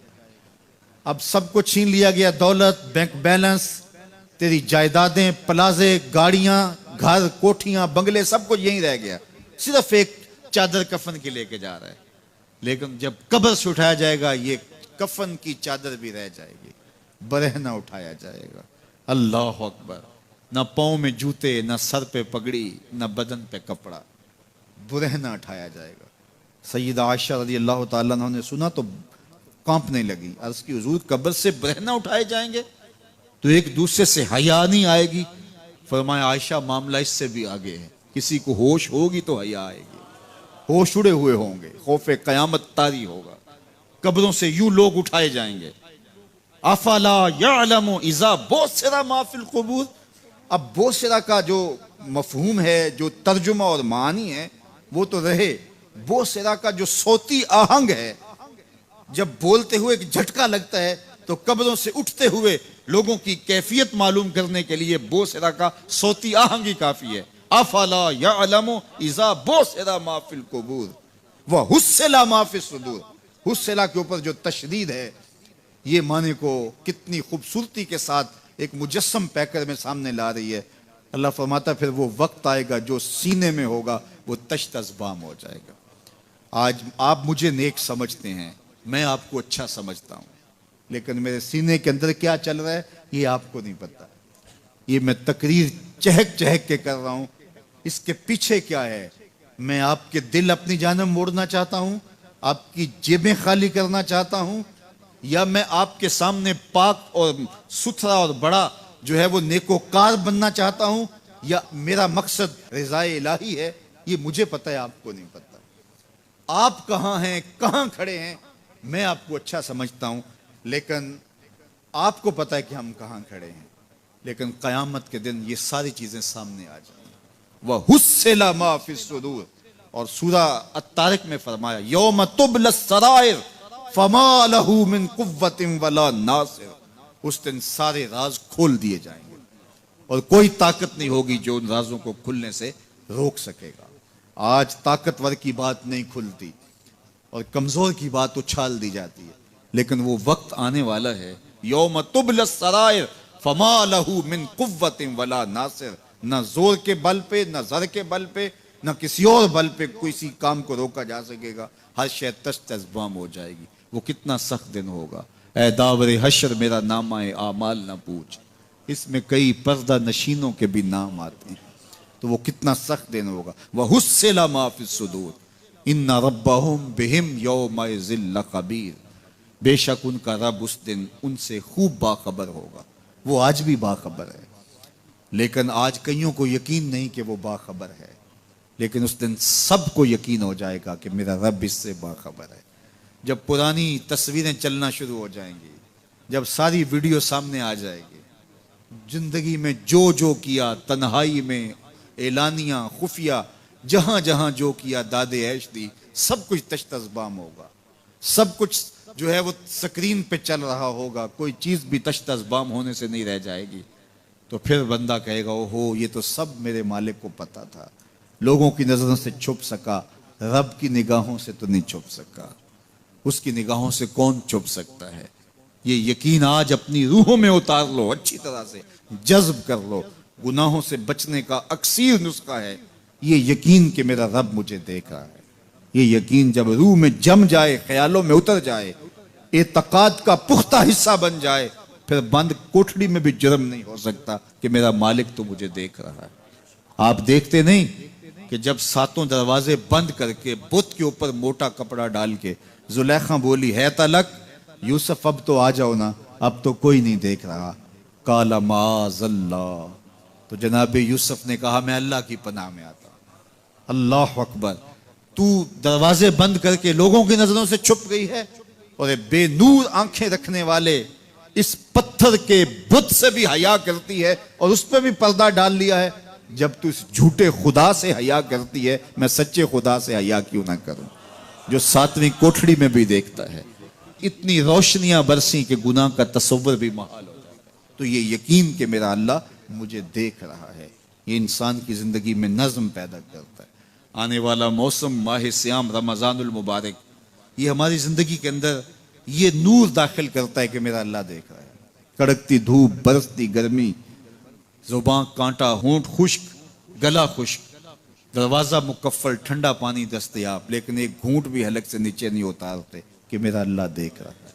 अब सबको छीन लिया गया, दौलत, बैंक बैलेंस, तेरी जायदादें, प्लाजे, गाड़ियां, घर, कोठियां, बंगले, सब कुछ यहीं रह गया। सिर्फ एक चादर कफन की लेके जा रहा है। लेकिन जब कब्र से उठाया जाएगा, ये कफन की चादर भी रह जाएगी, बरहना उठाया जाएगा। अल्लाह अकबर। ना पाँव में जूते, ना सर पे पगड़ी, ना बदन पे कपड़ा, बुरहना उठाया जाएगा। सैयदा आयशा रज़ी अल्लाह ताला अन्हा ने सुना तो कांपने लगी। अर्ज़ की हुजूर कब्र से बरहना उठाए जाएंगे तो एक दूसरे से हया नहीं आएगी? फरमाया आयशा मामला इससे भी आगे है, किसी को होश होगी तो हया आएगी, होश उड़े हुए होंगे, खौफे कयामत तारी होगा। कब्रों से यूं लोग उठाए जाएंगे। अफला यअलमु इज़ा बुसिरा मा फिल कुबूर। अब बोसिरा का जो मफहूम है, जो तर्जुमा और मानी है, वो तो रहे। बोसिरा का जो सोती आहंग है, जब बोलते हुए एक झटका लगता है तो कब्रों से उठते हुए लोगों की कैफियत मालूम करने के लिए बोसिरा का सोती आहंग ही काफी है। अफला यअलमु इज़ा बुसिरा मा फिल कुबूर व हुस्सिला मा फिस सुदूर। हुस्सिला के ऊपर जो तशदीद है, ये माने को कितनी खूबसूरती के साथ एक मुजस्सम पैकर में सामने ला रही है। अल्लाह फरमाता फिर वो वक्त आएगा जो सीने में होगा वो तश्तज़बाम हो जाएगा। आज आप मुझे नेक समझते हैं, मैं आपको अच्छा समझता हूँ, लेकिन मेरे सीने के अंदर क्या चल रहा है ये आपको नहीं पता। ये मैं तकरीर चहक चहक के कर रहा हूँ, इसके पीछे क्या है? मैं आपके दिल अपनी जानब मोड़ना चाहता हूँ, आपकी जेबें खाली करना चाहता हूँ, या मैं आपके सामने पाक और सुथरा और बड़ा जो है वो नेकोकार बनना चाहता हूँ, या मेरा मकसद रिज़ाए इलाही है? ये मुझे पता है, आपको नहीं पता। आप कहाँ हैं, कहाँ खड़े हैं, मैं आपको अच्छा समझता हूँ, लेकिन आपको पता है कि हम कहाँ खड़े हैं। लेकिन क़यामत के दिन ये सारी चीजें सामने आ जाएंगी। वह हुस्सिला मा फिस सुदूर। और सूरा अत्तारिक में फरमाया यौम तुबलस सराइर फमा लहू मिन कुव्वतिन वला नासिर। उस दिन सारे राज खोल दिए जाएंगे और कोई ताकत नहीं होगी जो उन राजों को खुलने से रोक सकेगा। आज ताकतवर की बात नहीं खुलती और कमजोर की बात उछाल दी जाती है, लेकिन वो वक्त आने वाला है यौम तुबलस सराइर फमा लहू मिन कुव्वतिन वला नासिर। न जोर के बल पे, न जर के बल पे, न किसी और बल पे किसी काम को रोका जा सकेगा। हर शय तश्तज़बाम हो जाएगी। वो कितना सख्त दिन होगा। ऐ दावरे हशर मेरा नामा ए आमाल न पूछ। इसमें कई पर्दा नशीनों के भी नाम आते हैं, तो वो कितना सख्त दिन होगा। वह हुस्सिला मा फिस सुदूर इन्ना रब्बहुम बिहिम यौमइज़िल लखबीर। बेशक उनका रब उस दिन उनसे खूब बाखबर होगा। वो आज भी बाखबर है, लेकिन आज कईयों को यकीन नहीं कि वो बाखबर है, लेकिन उस दिन सबको यकीन हो जाएगा कि मेरा रब इससे बाखबर है। जब पुरानी तस्वीरें चलना शुरू हो जाएंगी, जब सारी वीडियो सामने आ जाएगी, जिंदगी में जो जो किया, तन्हाई में, एलानिया खुफिया, जहां जहां जो किया दादे ऐश दी, सब कुछ तश्तज़बाम होगा। सब कुछ जो है वो स्क्रीन पे चल रहा होगा, कोई चीज भी तश्तज़बाम होने से नहीं रह जाएगी। तो फिर बंदा कहेगा ओहो, ये तो सब मेरे मालिक को पता था, लोगों की नजरों से छुप सका, रब की निगाहों से तो नहीं छुप सका। उसकी निगाहों से कौन छुप सकता है? ये यकीन आज अपनी रूहों में उतार लो, अच्छी तरह से जज्ब कर लो। गुनाहों से बचने का अक्सीर नुस्खा है ये यकीन कि मेरा रब मुझे देख रहा है। ये यकीन जब रूह में जम जाए, ख्यालों में उतर जाए, एतकाद का पुख्ता हिस्सा बन जाए, फिर बंद कोठड़ी में भी जुर्म नहीं हो सकता कि मेरा मालिक तो मुझे देख रहा है। आप देखते नहीं कि जब सातों दरवाजे बंद करके बुत के ऊपर मोटा कपड़ा डाल के जुलेखा बोली है तलक, यूसुफ अब तो आ जाओ ना, अब तो कोई नहीं देख रहा। काला माज़ल्ला, तो जनाबे यूसुफ ने कहा मैं अल्लाह की पनाह में आता। अल्लाह अकबर, तू दरवाजे बंद करके लोगों की नजरों से छुप गई है, और बेनूर आंखें रखने वाले इस पत्थर के बुत से भी हया करती है और उस पर भी पर्दा डाल लिया है। जब तू इस झूठे खुदा से हया करती है, मैं सच्चे खुदा से हया क्यों ना करूं, जो सातवीं कोठड़ी में भी देखता है। इतनी रोशनियां बरसी कि गुनाह का तस्वर भी महाल हो जाता है। तो ये यकीन कि मेरा अल्लाह मुझे देख रहा है, ये इंसान की जिंदगी में नज्म पैदा करता है। आने वाला मौसम माह सियाम रमजानुल मुबारक, ये हमारी जिंदगी के अंदर ये नूर दाखिल करता है कि मेरा अल्लाह देख रहा है। कड़कती धूप, बरसती गर्मी, जुबान कांटा, होंठ खुश्क, गला खुश्क, दरवाजा मुकफ्फल, ठंडा पानी दस्तयाब, लेकिन एक घूंट भी हलक से नीचे नहीं उतारते कि मेरा अल्लाह देख रहा है।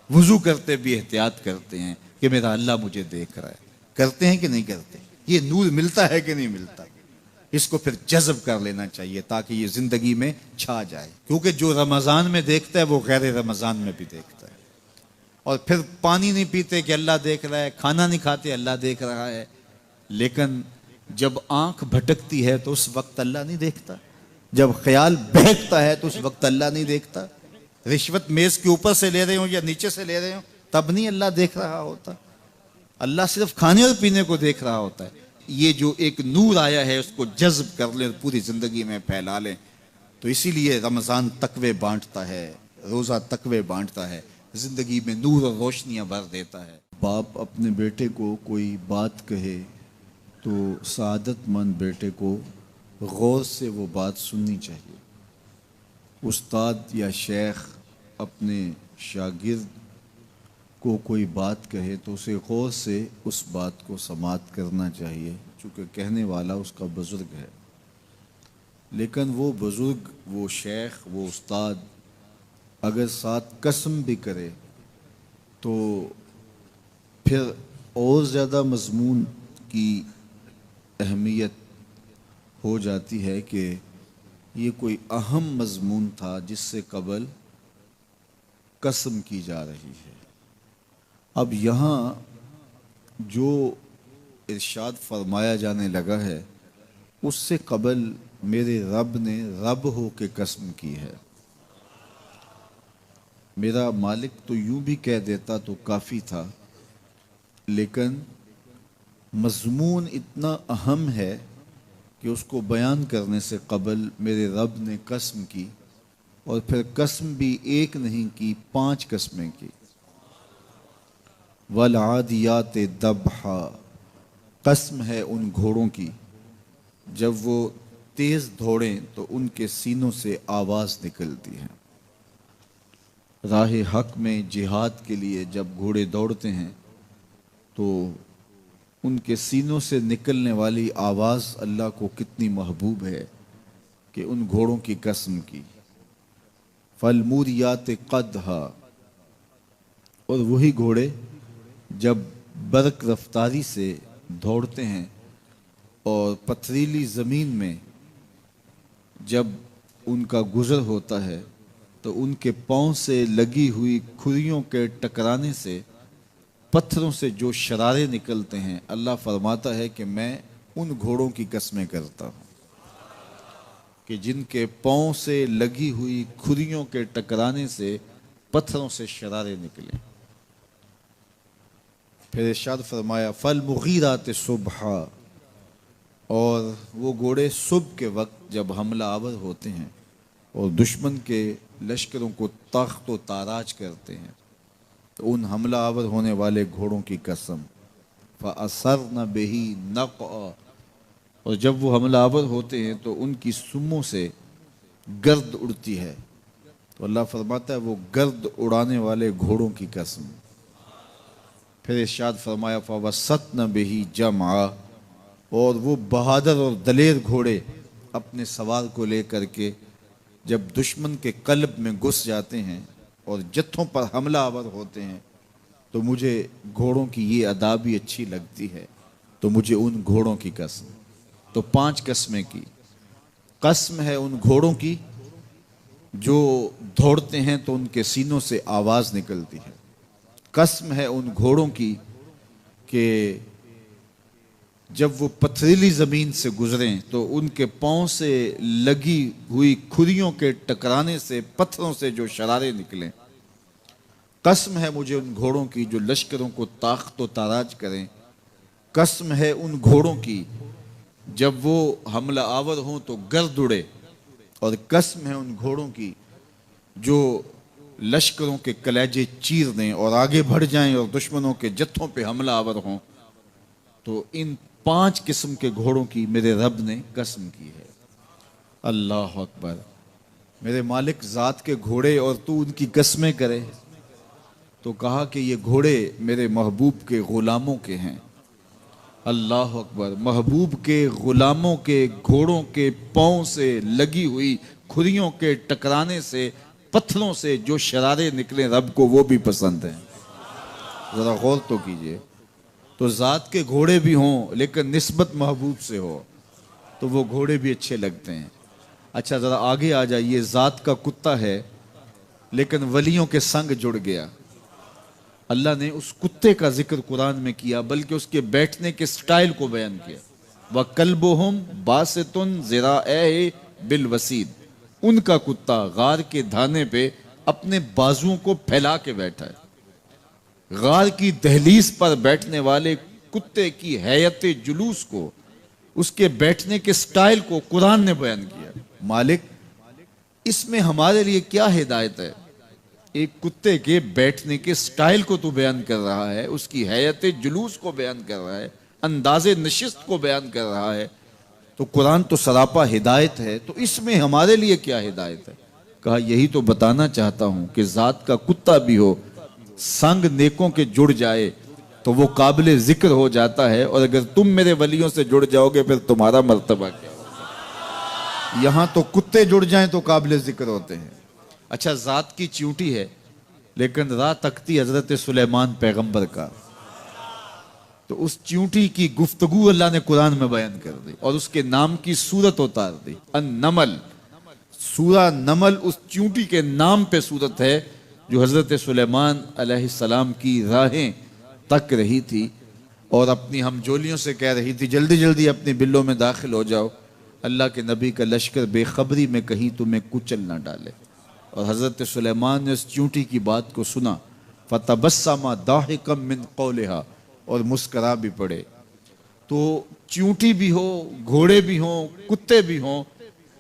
वुजू करते भी एहतियात करते हैं कि मेरा अल्लाह मुझे देख रहा है। करते हैं कि नहीं करते? ये नूर मिलता है कि नहीं मिलता? इसको फिर जज्ब कर लेना चाहिए ताकि ये जिंदगी में छा जाए। क्योंकि जो रमजान में देखता है वो गैर रमजान में भी देखता है। और फिर पानी नहीं पीते कि अल्लाह देख रहा है, खाना नहीं खाते अल्लाह देख रहा है, लेकिन जब आंख भटकती है तो उस वक्त अल्लाह नहीं देखता। जब ख्याल बहकता है तो उस वक्त अल्लाह नहीं देखता। रिश्वत मेज के ऊपर से ले रहे हो या नीचे से ले रहे हो, तब नहीं अल्लाह देख रहा होता। अल्लाह सिर्फ खाने और पीने को देख रहा होता है। ये जो एक नूर आया है उसको जज्ब कर लें, पूरी जिंदगी में फैला लें। तो इसीलिए रमजान तकवे बांटता है, रोजा तकवे बांटता है, जिंदगी में नूर और रोशनियां भर देता है। बाप अपने बेटे को कोई बात कहे तो सआदतमंद बेटे को गौर से वो बात सुननी चाहिए। उस्ताद या शेख अपने शागिर्द को कोई बात कहे तो उसे गौर से उस बात को समाअत करना चाहिए, चूँकि कहने वाला उसका बुज़ुर्ग है। लेकिन वो बुज़ुर्ग, वो शेख, वो उस्ताद अगर साथ कसम भी करे तो फिर और ज़्यादा मज़मून की अहमियत हो जाती है कि ये कोई अहम मज़मून था जिससे कबल कसम की जा रही है। अब यहाँ जो इरशाद फरमाया जाने लगा है उससे कबल मेरे रब ने रब हो के कसम की है। मेरा मालिक तो यूं भी कह देता तो काफ़ी था, लेकिन मज़मून इतना अहम है कि उसको बयान करने से कबल मेरे रब ने कसम की, और फिर कसम भी एक नहीं की, 5 कसमें की। वल आदियात दबहा, कसम है उन घोड़ों की जब वो तेज दौड़ें तो उनके सीनों से आवाज़ निकलती है। राह हक में जिहाद के लिए जब घोड़े दौड़ते हैं तो उनके सीनों से निकलने वाली आवाज़ अल्लाह को कितनी महबूब है कि उन घोड़ों की कसम की। फलमूरियात क़दहा, और वही घोड़े जब बरक रफ्तारी से दौड़ते हैं और पथरीली ज़मीन में जब उनका गुज़र होता है तो उनके पाँव से लगी हुई खुरियों के टकराने से, पत्थरों से जो शरारे निकलते हैं, अल्लाह फरमाता है कि मैं उन घोड़ों की कसमें करता हूँ कि जिनके पाँव से लगी हुई खुरियों के टकराने से पत्थरों से शरारे निकले। फिर इरशाद फरमाया फल मुगीरात सुबहा, और वो घोड़े सुबह के वक्त जब हमला आवर होते हैं और दुश्मन के लश्करों को तख्त व ताराज करते हैं, तो उन हमला आवर होने वाले घोड़ों की कसम, फ़असरन बिही नक़अ, और जब वो हमला आवर होते हैं तो उनकी सुमों से गर्द उड़ती है। तो अल्लाह फरमाता है वो गर्द उड़ाने वाले घोड़ों की कसम। फिर इरशाद फरमाया फ़वसतन बिही जमा, और वो बहादुर और दलेर घोड़े अपने सवार को लेकर के जब दुश्मन के कल्ब में घुस जाते हैं और जत्थों पर हमला आवर होते हैं, तो मुझे घोड़ों की ये अदा भी अच्छी लगती है, तो मुझे उन घोड़ों की कसम। तो 5 कस्में की। कसम है उन घोड़ों की जो दौड़ते हैं तो उनके सीनों से आवाज़ निकलती है। कसम है उन घोड़ों की कि जब वो पथरीली ज़मीन से गुजरें तो उनके पाँव से लगी हुई खुरियों के टकराने से, पत्थरों से जो शरारे निकलें। कसम है मुझे उन घोड़ों की जो लश्करों को ताख्त व ताराज करें। कसम है उन घोड़ों की जब वो हमला आवर हों तो गर्द उड़े, और कसम है उन घोड़ों की जो लश्करों के कलेजे चीर दें और आगे बढ़ जाएं और दुश्मनों के जत्थों पे हमला आवर हों। तो इन 5 किस्म के घोड़ों की मेरे रब ने कसम की है। अल्लाह अकबर। मेरे मालिक ज़ात के घोड़े और तू उनकी कसमें करे। तो कहा कि ये घोड़े मेरे महबूब के ग़ुलामों के हैं। अल्लाह अकबर। महबूब के ग़ुलामों के घोड़ों के पाँव से लगी हुई खुरियों के टकराने से, पत्थरों से जो शरारे निकले, रब को वो भी पसंद हैं। ज़रा गौर तो कीजिए। तो ज़ात के घोड़े भी हों लेकिन निस्बत महबूब से हो तो वो घोड़े भी अच्छे लगते हैं। अच्छा ज़रा आगे आ जाइए। ज़ात का कुत्ता है लेकिन वलियों के संग जुड़ गया। अल्लाह ने उस कुत्ते का जिक्र कुरान में किया, बल्कि उसके बैठने के स्टाइल को बयान किया। व कल्बुहुम बासितुन ज़िराअह बिल वसीद, उनका कुत्ता गार के धाने पे अपने बाजुओं को फैला के बैठा है। गार की दहलीज पर बैठने वाले कुत्ते की हैयत जुलूस को, उसके बैठने के स्टाइल को कुरान ने बयान किया। मालिक इसमें हमारे लिए क्या हिदायत है? एक कुत्ते के बैठने के स्टाइल को तो बयान कर रहा है, उसकी हैयत जुलूस को बयान कर रहा है, अंदाज़े नशिस्त को बयान कर रहा है। तो कुरान तो सरापा हिदायत है, तो इसमें हमारे लिए क्या हिदायत है? कहा यही तो बताना चाहता हूं कि ज़ात का कुत्ता भी हो, संग नेकों के जुड़ जाए तो वो काबिल जिक्र हो जाता है, और अगर तुम मेरे वलियों से जुड़ जाओगे फिर तुम्हारा मर्तबा क्या होगा। यहां तो कुत्ते जुड़ जाएं तो काबिल जिक्र होते हैं। अच्छा ज़ात की चींटी है लेकिन राह तकती हजरत सुलेमान पैगंबर का, तो उस चींटी की गुफ्तगू अल्लाह ने कुरान में बयान कर दी और उसके नाम की सूरत उतार दी। अन-नमल, सूरा नमल उस चींटी के नाम पे सूरत है जो हजरत सुलेमान अलैहिस्सलाम की राहें तक रही थी और अपनी हमजोलियों से कह रही थी जल्दी जल्दी अपने बिल्लों में दाखिल हो जाओ, अल्लाह के नबी का लश्कर बेखबरी में कहीं तुम्हें कुचल ना डाले। और हज़रत सुलेमान ने उस चींटी की बात को सुना। फ़तबस्समा दाहिकम मिन क़ौलिहा, और मुस्करा भी पड़े। तो चींटी भी हो, घोड़े भी हों, कुत्ते भी हों,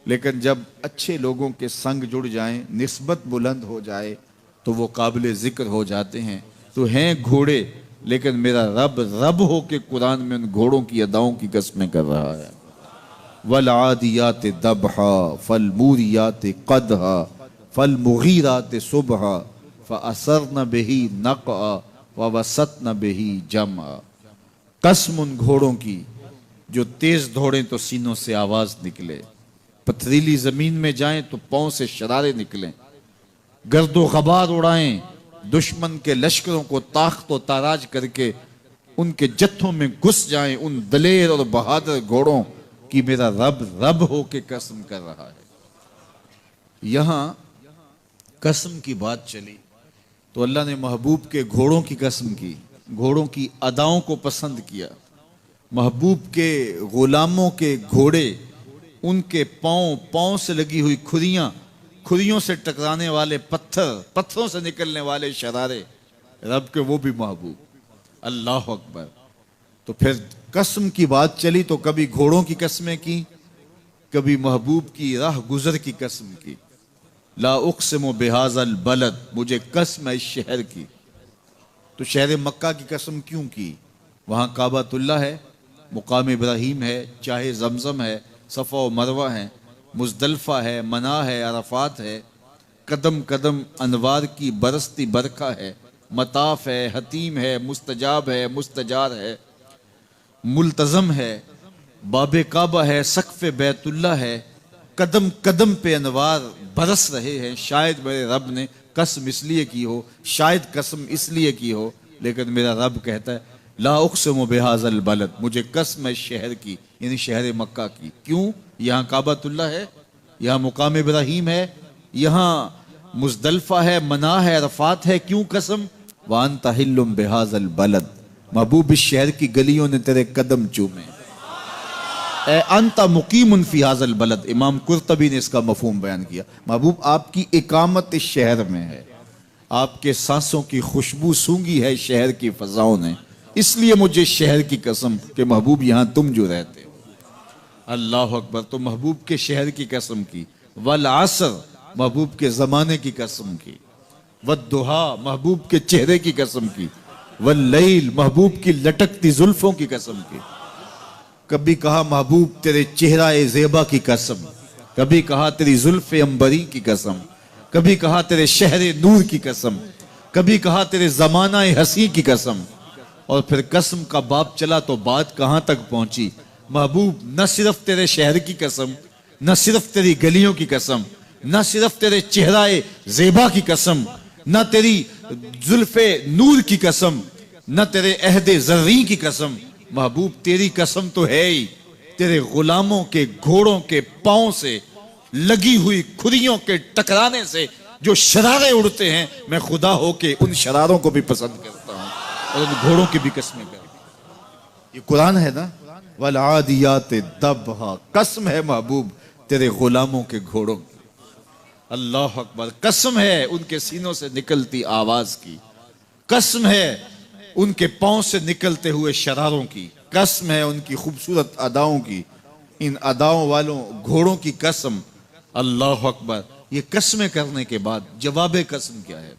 लेकिन जब अच्छे लोगों के संग जुड़ जाएं, निस्बत बुलंद हो जाए तो वो काबिल ज़िक्र हो जाते हैं। तो हैं घोड़े लेकिन मेरा रब रब हो के कुरान में उन घोड़ों की अदाओं की कसमें कर रहा है। वल आदियात दबहा फलमूरियात क़दहा फलमुगीरात सुबहा फ़असरन बिही नक़अ ववसतन बिही जमा। कसम उन घोड़ों की जो तेज दौड़ें तो सीनों से आवाज निकले, पथरीली जमीन में जाएं तो पांव से शरारे निकलें, गर्दो गबार उड़ाएं, दुश्मन के लश्करों को ताख्त व ताराज करके उनके जत्थों में घुस जाएं, उन दलेर और बहादुर घोड़ों की मेरा रब रब हो के कसम कर रहा है। यहां कसम की बात चली तो अल्लाह ने महबूब के घोड़ों की कसम की, घोड़ों की अदाओं को पसंद किया। महबूब के गुलामों के घोड़े, उनके पांव से लगी हुई खुरियों से टकराने वाले पत्थरों से निकलने वाले शरारे, रब के वो भी महबूब। अल्लाह अकबर। तो फिर कसम की बात चली तो कभी घोड़ों की कसमें की, कभी महबूब की राह गुजर की कसम की। ला उक़सिमु बिहाज़ल बलद, मुझे कसम है इस शहर की। तो शहर मक्का की कसम क्यों की? वहां काबातुल्ला है, मुकाम इब्राहीम है, चाहे जमजम है, सफ़ा व मरवा है, मुज़दलिफ़ा है, मना है, अरफात है, कदम कदम अनवार की बरसती बरखा है, मताफ है, हतीम है, मुस्तजाब है, मुस्तजार है, मुल्तज़म है, बाबे काबा है, सक़फ़ बैतुल्ला है, कदम कदम पे अनवार बरस रहे हैं। शायद मेरे रब ने कसम इसलिए की हो, शायद कसम इसलिए की हो, लेकिन मेरा रब कहता है ला उक़सिमु बिहाज़ल बलद, मुझे कसम है शहर की, यानी शहर मक्का की। क्यों? यहाँ काबातुल्ला है, यहाँ मुकाम इब्राहीम है, यहाँ मुज़दलिफ़ा है, मना है, अरफात है। क्यों कसम? व अंता हिल्लुम बिहाज़ल बलद, महबूब इस शहर की गलियों ने तेरे कदम चूमे। अंता मुकीमुन फी हाज़ल बलद, इमाम कुर्तबी ने इसका मफहूम बयान किया। महबूब आपकी इकामत इस शहर में है, आपके सांसों की खुशबू सूंघी है शहर की फजाओं ने, इसलिए मुझे शहर की कसम कि महबूब यहां तुम जो रहते हो। अल्लाह अकबर। तो महबूब के शहर की कसम की, वल असर, महबूब के जमाने की कसम की, वद्दुहा, महबूब के चेहरे की कसम की, वल्लैल, महबूब की लटकती जुल्फों की कसम की। कभी कहा महबूब तेरे चेहरा ए ज़ेबा की कसम, कभी कहा तेरी जुल्फ़े अंबरी की कसम, कभी कहा तेरे शहर नूर की कसम, कभी कहा तेरे जमाना ए हसी की कसम। और फिर कसम का बाप चला तो बात कहां तक पहुंची? महबूब न सिर्फ तेरे शहर की कसम, न सिर्फ तेरी गलियों की कसम, न सिर्फ तेरे चेहरा ए ज़ेबा की कसम, न तेरी जुल्फ़े नूर की कसम, न तेरे अहदे ज़र्री की कसम। महबूब तेरी कसम तो है ही तेरे गुलामों के घोड़ों के पांव से लगी हुई खुरियों के टकराने से जो शरारे उड़ते हैं, मैं खुदा हो के उन शरारों को भी पसंद करता हूं और उन घोड़ों की भी कसमें करता हूं। ये कुरान है ना, वल आदियात दबहा, कसम है महबूब तेरे गुलामों के घोड़ों की। अल्लाह अकबर। कसम है उनके सीनों से निकलती आवाज की, कसम है उनके पांव से निकलते हुए शरारों की, कसम है उनकी खूबसूरत अदाओं की, इन अदाओं वालों घोड़ों की कसम। अल्लाह अकबर। ये कसमें करने के बाद जवाब कसम क्या है?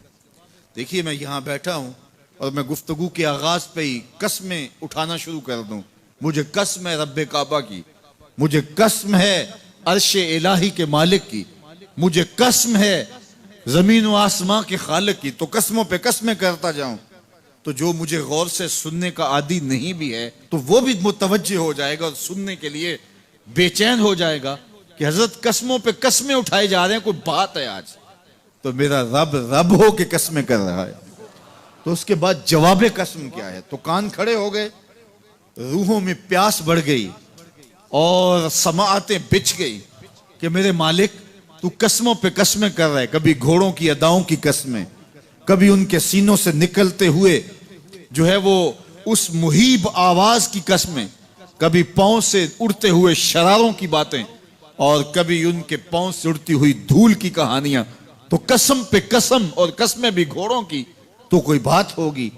देखिए मैं यहां बैठा हूं और मैं गुफ्तगू के आगाज पे ही कसमें उठाना शुरू कर दूं। मुझे कसम है रब्बे काबा की, मुझे कसम है अर्शे इलाही के मालिक की, मुझे कसम है जमीन व आसमां के खालिक की। तो कसमों पे कसमें करता जाऊं तो जो मुझे गौर से सुनने का आदी नहीं भी है तो वो भी मुतवज्जे हो जाएगा और सुनने के लिए बेचैन हो जाएगा कि हजरत कसमों पे कसमें उठाए जा रहे हैं, कोई बात है आज। तो मेरा रब रब हो के कसमें कर रहा है। तो उसके बाद जवाब कसम क्या है? तो कान खड़े हो गए, रूहों में प्यास बढ़ गई और समाअतें बिछ गई कि मेरे मालिक तू कसमों पे कसमें कर रहा है। कभी घोड़ों की अदाओं की कसमें, कभी उनके सीनों से निकलते हुए जो है वो उस मुहीब आवाज की कसमें, कभी पांव से उड़ते हुए शरारों की बातें, और कभी उनके पांव से उड़ती हुई धूल की कहानियां। तो कसम पे कसम, और कसमें भी घोड़ों की, तो कोई बात होगी।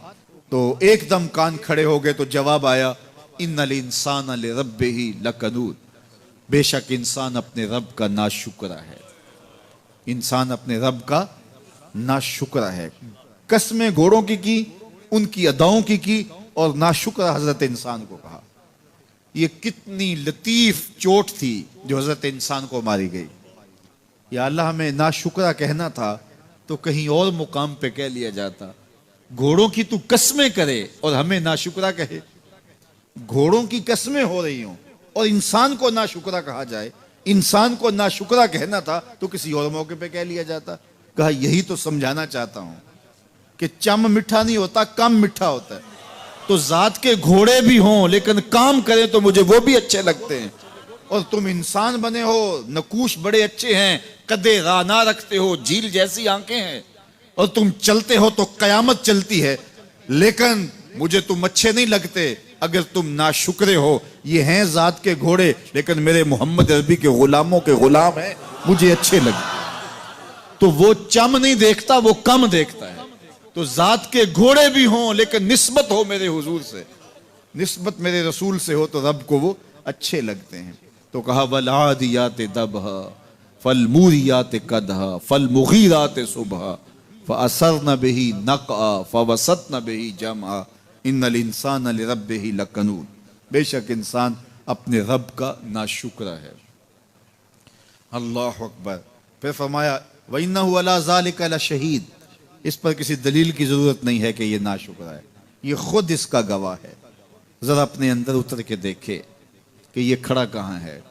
तो एकदम कान खड़े हो गए। तो जवाब आया इन्नल इंसान लिरब्बिही लकनूद, बेशक इंसान अपने रब का नाशुक्रा है, इंसान अपने रब का नाशुक्रा है। कसमें घोड़ों की, उनकी अदाओं की और नाशुक्रा हजरत इंसान को कहा। ये कितनी लतीफ चोट थी जो हजरत इंसान को मारी गई। या अल्लाह हमें नाशुक्रा कहना था तो कहीं और मुकाम पे कह लिया जाता। घोड़ों की तू कसमें करे और हमें नाशुक्रा कहे। घोड़ों की कसमें हो रही हों और इंसान को नाशुक्रा कहा जाए, इंसान को नाशुक्रा कहना था तो किसी और मौके पे कह लिया जाता। कहा यही तो समझाना चाहता हूं कि चम मीठा नहीं होता, कम मीठा होता है। तो जात के घोड़े भी हों लेकिन काम करें तो मुझे वो भी अच्छे लगते हैं। और तुम इंसान बने हो, नकूश बड़े अच्छे हैं, कदे राना रखते हो, झील जैसी आंखें हैं, और तुम चलते हो तो कयामत चलती है, लेकिन मुझे तुम अच्छे नहीं लगते अगर तुम नाशुक्रे हो। ये हैं जात के घोड़े लेकिन मेरे मोहम्मद अरबी के गुलामों के गुलाम हैं, मुझे अच्छे लगते। तो वो चम नहीं देखता, वो कम देखता है। तो जात के घोड़े भी हों लेकिन निस्बत हो मेरे हुजूर से, निस्बत मेरे रसूल से हो तो रब को वो अच्छे लगते हैं। तो कहा वल आदियात दबहा फल मूरियात कदहा फल मुगीरात सुबहा फअसरन बिही नक़अ फवसतन बिही जमअ इन्नल इंसान लिरब्बिही लकनून। बेशक इंसान अपने रब का नाशुक्र है। अल्लाह अकबर। फिर फरमाया वइन्नहु अला ज़ालिका लशहीद। इस पर किसी दलील की जरूरत नहीं है कि ये नाशुक्र है, ये खुद इसका गवाह है। जरा अपने अंदर उतर के देखे कि ये खड़ा कहाँ है,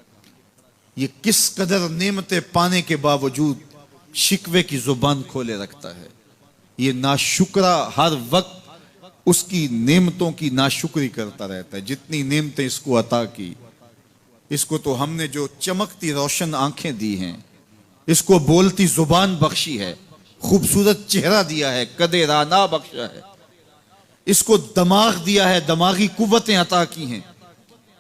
ये किस कदर नेमतें पाने के बावजूद शिकवे की जुबान खोले रखता है। ये नाशुक्रा हर वक्त उसकी नेमतों की नाशुक्री करता रहता है। जितनी नेमतें इसको अता की, इसको तो हमने जो चमकती रोशन आंखें दी हैं, इसको बोलती जुबान बख्शी है, खूबसूरत चेहरा दिया है, कदे राना बख्शा है, इसको दिमाग दिया है, दिमागी कुव्वतें अता की हैं,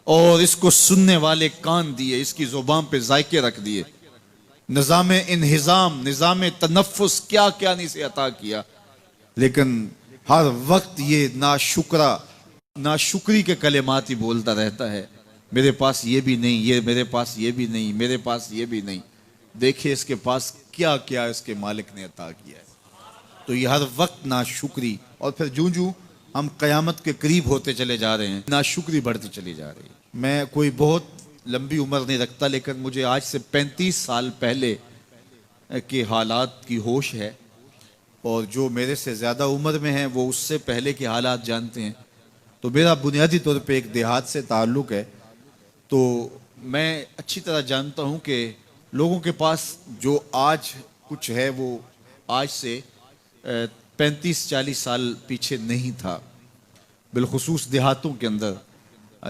और इसको सुनने वाले कान दिए, इसकी जुबान पे जायके रख दिए, निजाम इन्हिजाम, निजाम तनफ्फुस, क्या क्या नहीं से अता किया। लेकिन हर वक्त ये नाशुक्री के कलेमात ही बोलता रहता है। मेरे पास ये भी नहीं, ये मेरे पास ये भी नहीं, मेरे पास ये भी नहीं। देखिए इसके पास क्या क्या इसके मालिक ने अता किया है। तो ये हर वक्त नाशुक्री, और फिर जूं जूं हम कयामत के करीब होते चले जा रहे हैं, नाशुक्री बढ़ती चली जा रही है। मैं कोई बहुत लंबी उम्र नहीं रखता, लेकिन मुझे आज से 35 साल पहले के हालात की होश है, और जो मेरे से ज़्यादा उम्र में हैं वो उससे पहले के हालात जानते हैं। तो मेरा बुनियादी तौर पे एक देहात से ताल्लुक़ है, तो मैं अच्छी तरह जानता हूँ कि लोगों के पास जो आज कुछ है वो आज से 35-40 साल पीछे नहीं था। बिलखुसूस देहातों के अंदर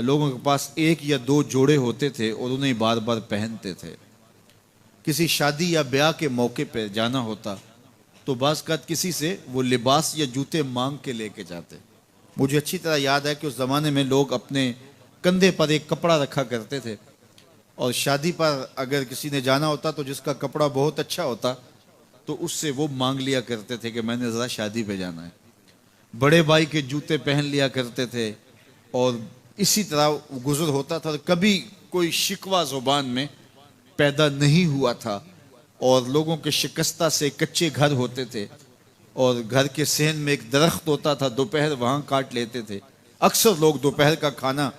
लोगों के पास एक या दो जोड़े होते थे और उन्हें बार बार पहनते थे। किसी शादी या ब्याह के मौके पर जाना होता तो बाज़ किसी से वो लिबास या जूते मांग के लेके जाते। मुझे अच्छी तरह याद है कि उस ज़माने में लोग अपने कंधे पर एक कपड़ा रखा करते थे, और शादी पर अगर किसी ने जाना होता तो जिसका कपड़ा बहुत अच्छा होता तो उससे वो मांग लिया करते थे कि मैंने ज़रा शादी पे जाना है। बड़े भाई के जूते पहन लिया करते थे, और इसी तरह गुजर होता था। कभी कोई शिकवा ज़ुबान में पैदा नहीं हुआ था, और लोगों के शिकस्ता से कच्चे घर होते थे, और घर के सहन में एक दरख्त होता था, दोपहर वहाँ काट लेते थे। अक्सर लोग दोपहर का खाना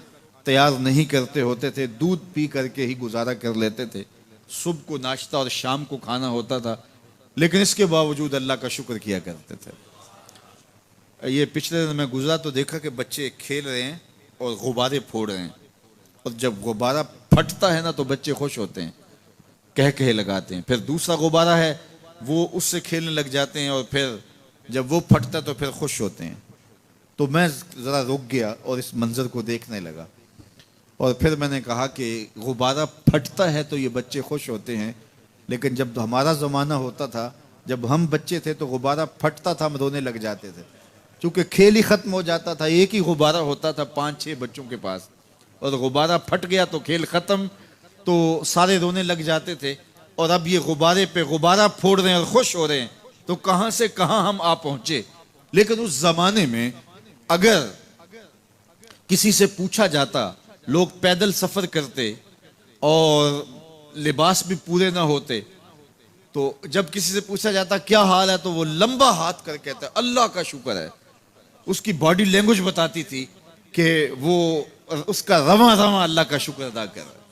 तैयार नहीं करते होते थे, दूध पी करके ही गुजारा कर लेते थे। सुबह को नाश्ता और शाम को खाना होता था, लेकिन इसके बावजूद अल्लाह का शुक्र किया करते थे। ये पिछले दिन मैं गुजरा तो देखा कि बच्चे खेल रहे हैं और गुब्बारे फोड़ रहे हैं, और जब गुब्बारा फटता है ना तो बच्चे खुश होते हैं, कह कह लगाते हैं। फिर दूसरा गुब्बारा है वो उससे खेलने लग जाते हैं, और फिर जब वो फटता तो फिर खुश होते हैं। तो मैं ज़रा रुक गया और इस मंज़र को देखने लगा, और फिर मैंने कहा कि गुब्बारा फटता है तो ये बच्चे खुश होते हैं, लेकिन जब हमारा ज़माना होता था, जब हम बच्चे थे तो गुब्बारा फटता था, हम रोने लग जाते थे, क्योंकि खेल ही ख़त्म हो जाता था। एक ही गुब्बारा होता था 5-6 बच्चों के पास, और गुब्बारा फट गया तो खेल ख़त्म, तो सारे रोने लग जाते थे। और अब ये गुब्बारे पे गुब्बारा फोड़ रहे हैं और खुश हो रहे हैं, तो कहाँ से कहाँ हम आ पहुँचे। लेकिन उस ज़माने में अगर किसी से पूछा जाता, लोग पैदल सफ़र करते और लिबास भी पूरे ना होते, तो जब किसी से पूछा जाता क्या हाल है, तो वो लंबा हाथ कर कहता है अल्लाह का शुक्र है। उसकी बॉडी लैंग्वेज बताती थी कि वो उसका रवा रवा अल्लाह का शुक्र अदा कर रहा है।